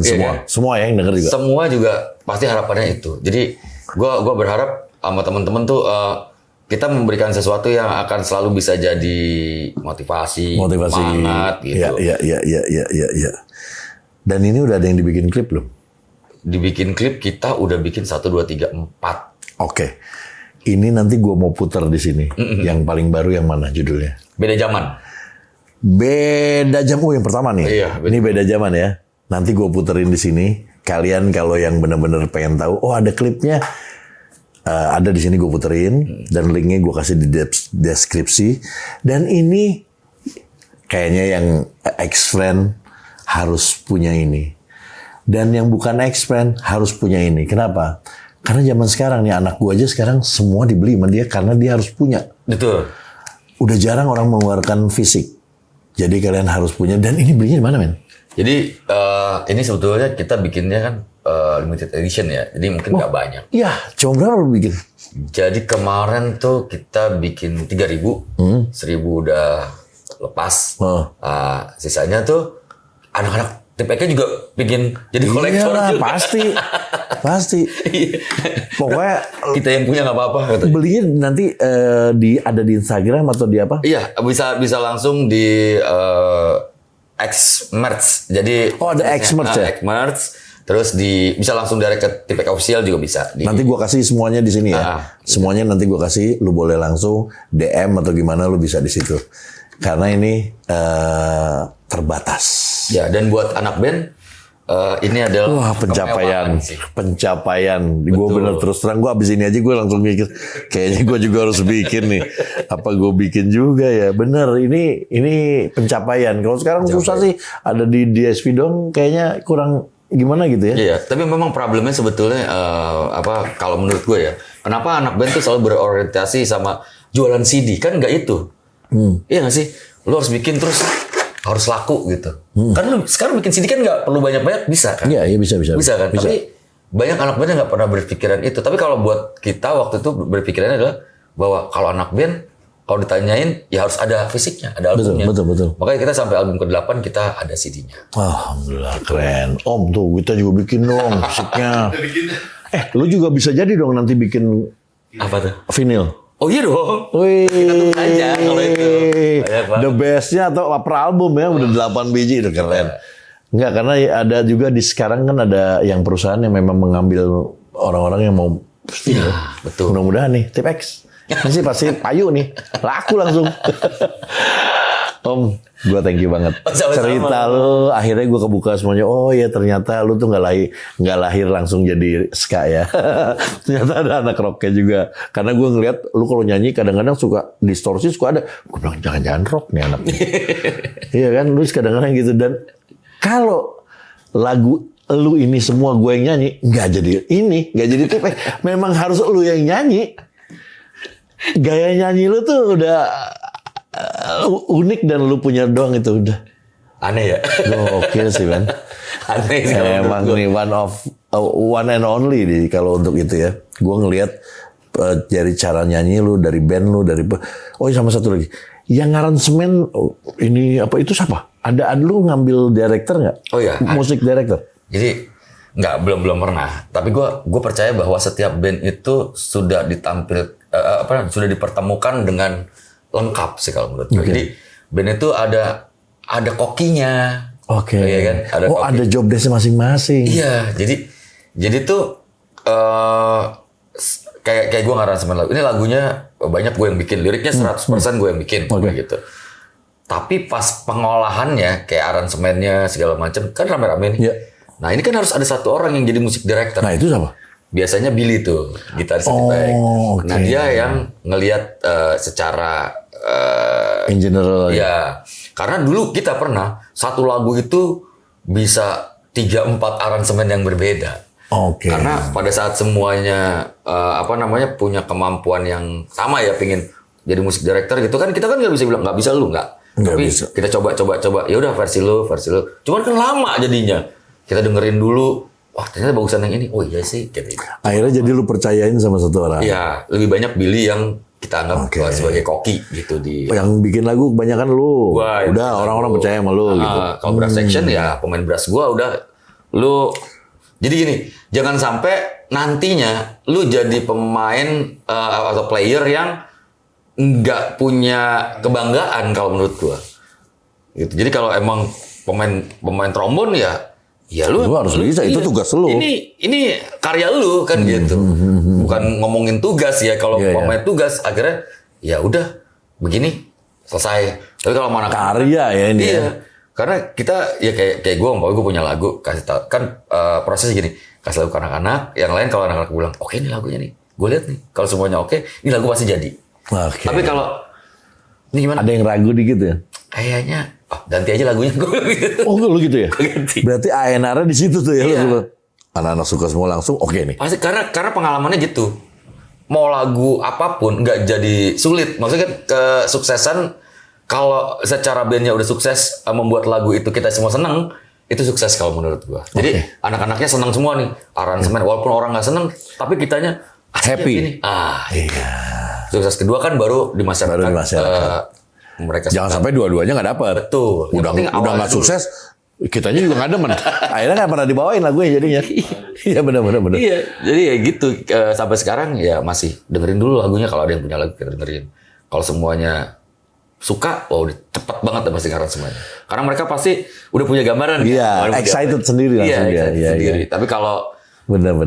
semua. Kan? Semua yang denger juga. Semua juga pasti harapannya itu. Jadi gua berharap sama teman-teman tuh kita memberikan sesuatu yang akan selalu bisa jadi motivasi. Semangat gitu. Iya. Dan ini udah ada yang dibikin klip belum? Dibikin klip kita udah bikin 1 2 3 4. Oke. Ini nanti gua mau putar di sini. Yang paling baru yang mana judulnya? Beda zaman. Beda jam. Yang pertama nih. Iya, ini beda zaman ya. Nanti gue puterin di sini. Kalian kalau yang benar-benar pengen tahu, ada klipnya, ada di sini gue puterin dan linknya gue kasih di deskripsi. Dan ini kayaknya yang ex-friend harus punya ini. Dan yang bukan ex-friend harus punya ini. Kenapa? Karena zaman sekarang nih anak gue aja sekarang semua dibeli sama dia karena dia harus punya. Betul. Udah jarang orang mengeluarkan fisik. Jadi kalian harus punya. Dan ini belinya di mana, men? Jadi ini sebetulnya kita bikinnya kan limited edition ya. Jadi mungkin nggak banyak. Iya, cuma berapa lu bikin? Jadi kemarin tuh kita bikin 3.000. 1.000 udah lepas. Sisanya tuh anak-anak TPK juga bikin jadi kolektor. Iyalah, pasti. Pokoknya kita yang punya nggak apa-apa. Belinya nanti ada di Instagram atau di apa? Iya, bisa langsung di X-Merch. Jadi ada X-Merch ya? X-Merch. Terus bisa langsung direct ke TPK Official juga bisa. Nanti gua kasih semuanya di sini ya. Semuanya nanti gua kasih, lu boleh langsung DM atau gimana lu bisa di situ. Karena ini terbatas. Ya, dan buat anak band ini adalah pencapaian. Gue bener terus terang, gue abis ini aja gue langsung mikir kayaknya gue juga harus bikin nih. Apa gue bikin juga ya? Bener, ini pencapaian. Kalau sekarang susah sih, ada di DSP dong, kayaknya kurang gimana gitu ya? Iya, tapi memang problemnya sebetulnya kalau menurut gue ya, kenapa anak band tuh selalu berorientasi sama jualan CD? Kan nggak itu. Iya nggak sih? Lu harus bikin terus harus laku gitu. Kan lu sekarang bikin CD kan nggak perlu banyak-banyak, bisa kan? Iya bisa kan? Bisa. Tapi banyak anak band yang nggak pernah berpikiran itu. Tapi kalau buat kita waktu itu berpikirannya adalah bahwa kalau anak band kalau ditanyain ya harus ada fisiknya, ada albumnya. Betul. Makanya kita sampai album ke-8 kita ada CD-nya. Alhamdulillah, keren. Om tuh kita juga bikin dong fisiknya. Lu juga bisa jadi dong nanti bikin apa tuh? Vinyl. Oh iya dong. Wih. Kita tunggu aja kalau itu. The best-nya atau per album ya udah 8 biji itu keren. Enggak, karena ada juga di sekarang kan ada yang perusahaan yang memang mengambil orang-orang yang mau vinyl. Ya, betul. Mudah-mudahan nih Tip X. Ini sih pasti payu nih. Laku langsung. Om, gue thank you banget. Sama-sama. Cerita lu, akhirnya gue kebuka semuanya. Oh ya ternyata lu tuh nggak lahir langsung jadi ska ya. Ternyata ada anak rocknya juga. Karena gue ngeliat lu kalau nyanyi kadang-kadang suka distorsi, suka ada. Gue bilang jangan-jangan rock nih anak. Iya kan, lu kadang-kadang gitu. Dan kalau lagu lu ini semua gue yang nyanyi, nggak jadi tipe. Memang harus lu yang nyanyi. Gaya nyanyi lu tuh udah unik dan lu punya doang itu udah. Aneh ya. Gokil sih man. Aneh sih. Emang nih one and only nih kalau untuk itu ya. Gue ngelihat dari cara nyanyi lu, dari band lu, sama satu lagi. Yang aransemen ini apa itu siapa? Ada lu ngambil director nggak? Oh iya. Musik director. Jadi belum pernah. Tapi gue percaya bahwa setiap band itu sudah sudah dipertemukan dengan lengkap sih kalau menurut gue. Jadi band itu ada kokinya. Oke. Iya kan? Ada job desk masing-masing. Iya, jadi tuh kayak gue ngaransemen lagu. Ini lagunya banyak gue yang bikin, liriknya 100% gue yang bikin gitu. Tapi pas pengolahannya kayak aransemennya segala macam kan rame-rame nih. Iya. Nah, ini kan harus ada satu orang yang jadi musik director. Nah, itu siapa? Biasanya Billy tuh, gitaris yang baik. Nah, dia yang ngelihat secara in general. ya. Karena dulu kita pernah satu lagu itu bisa 3-4 aransemen yang berbeda. Oke. Karena pada saat semuanya punya kemampuan yang sama ya, pengen jadi musik director gitu kan, kita kan nggak bisa bilang nggak bisa lu nggak. Tapi bisa. Kita coba. Ya udah versi lu. Cuman kan lama jadinya. Kita dengerin dulu. Wah ternyata bagusan yang ini. Oh iya sih. Gitu. Akhirnya jadi lu percayain sama satu orang. Iya, lebih banyak Billy yang kita anggap sebagai koki gitu di. Yang bikin lagu kebanyakan lu. Udah orang-orang percaya sama lu gitu. Kalau brass section ya pemain brass gua udah lu. Jadi gini, jangan sampai nantinya lu jadi pemain atau player yang nggak punya kebanggaan kalau menurut gua. Gitu. Jadi kalau emang pemain trombon ya lu harus bisa, itu tugas lu. Ini karya lu kan gitu. Bukan ngomongin tugas ya, kalau pemain tugas akhirnya ya udah begini selesai. Tapi kalau mana karya ya ini. Iya. Karena kita ya kayak gue punya lagu kasih tau kan prosesnya gini, kasih lagu ke anak-anak, yang lain kalau anak-anak bilang oke ini lagunya nih, gue lihat nih kalau semuanya oke, ini lagu pasti jadi. Tapi kalau ini gimana? Ada yang ragu dikit ya? Kayaknya ganti aja lagunya gue gitu. Oh lu gitu ya? Ganti. Berarti ANR-nya di situ tuh ya? Iya. Anak-anak suka semua langsung oke nih. Pasti karena pengalamannya gitu. Mau lagu apapun nggak jadi sulit. Maksudnya kan kesuksesan kalau secara bandnya udah sukses membuat lagu itu kita semua seneng, itu sukses kalau menurut gua. Jadi anak-anaknya seneng semua nih aransemen, walaupun orang nggak seneng, tapi kitanya happy. Iya. Sukses kedua kan baru di masyarakat. Mereka jangan sampai dua-duanya nggak dapat. Betul. Udah nggak sukses, kitanya juga nggak demen. Akhirnya nggak pernah dibawain lagunya jadinya. Iya benar. Iya. Jadi ya gitu sampai sekarang ya masih dengerin dulu lagunya, kalau ada yang punya lagu kita dengerin. Kalau semuanya suka, cepet banget pasti aransemennya. Karena mereka pasti udah punya gambaran. Iya. Excited sendiri langsung dia. Iya. Tapi kalau benar.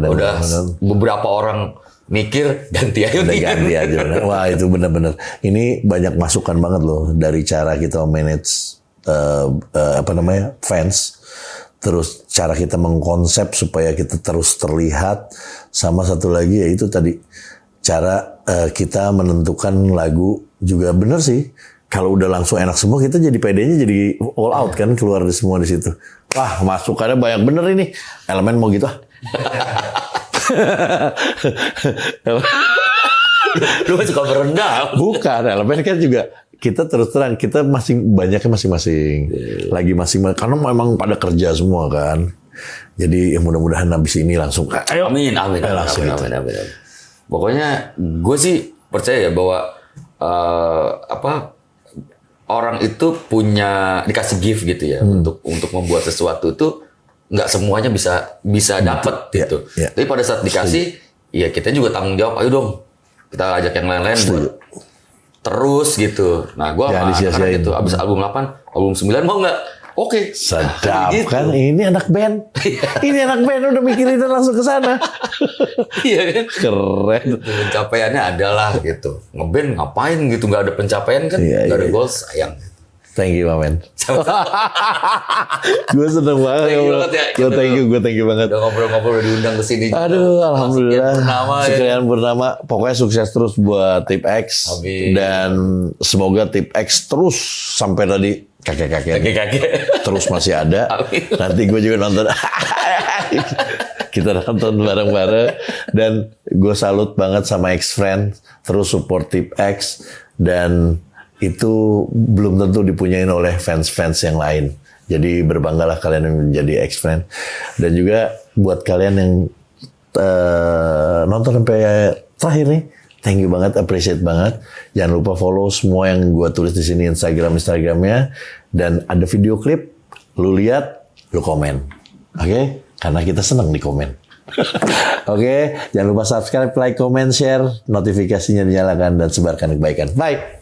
beberapa orang mikir ganti aja. Wah itu benar-benar. Ini banyak masukan banget loh dari cara kita manage fans. Terus cara kita mengkonsep supaya kita terus terlihat. Sama satu lagi yaitu tadi cara kita menentukan lagu juga benar sih. Kalau udah langsung enak semua, kita jadi PD-nya jadi all out kan, keluar di semua di situ. Wah masukannya banyak bener ini. Elemen mau gitu Lu suka berendah. Bukan, elemen kan juga kita terus terang kita banyaknya masing-masing. Lagi masing-masing karena memang pada kerja semua kan. Jadi mudah-mudahan habis ini langsung ayo. Amin. Pokoknya gue sih percaya ya bahwa orang itu dikasih gift gitu ya untuk membuat sesuatu itu nggak semuanya bisa dapet gitu. Tapi pada saat dikasih, ya kita juga tanggung jawab. Ayo dong, kita ajak yang lain-lain buat terus gitu. Nah, gue karena gitu. Abis album 8, album 9 mau nggak? Oke. Sedap gitu. Kan ini anak band. Ini anak band udah mikirin langsung ke sana. Iya kan? Keren. Pencapaiannya adalah gitu. Ngeband ngapain gitu, nggak ada pencapaian kan? Nggak ada goals, sayang. Thank you, Mamen. Gue seneng banget. Gue thank you banget. Udah ngobrol-ngobrol, udah diundang ke sini. Aduh, alhamdulillah. Ya. Sekian Purnama. Pokoknya sukses terus buat Tip X. Amin. Dan semoga Tip X terus sampai tadi kakek-kakek terus masih ada. Amin. Nanti gue juga nonton. Kita nonton bareng-bareng. Dan gue salut banget sama X-Friend. Terus support Tip X. Dan itu belum tentu dipunyain oleh fans-fans yang lain. Jadi berbanggalah kalian yang menjadi X-Friend. Dan juga buat kalian yang nonton sampai terakhir nih, thank you banget, appreciate banget. Jangan lupa follow semua yang gue tulis di sini Instagramnya. Dan ada video klip, lu lihat, lu komen. Oke? Karena kita senang di komen. Oke? Jangan lupa subscribe, like, comment, share, notifikasinya dinyalakan dan sebarkan kebaikan. Bye!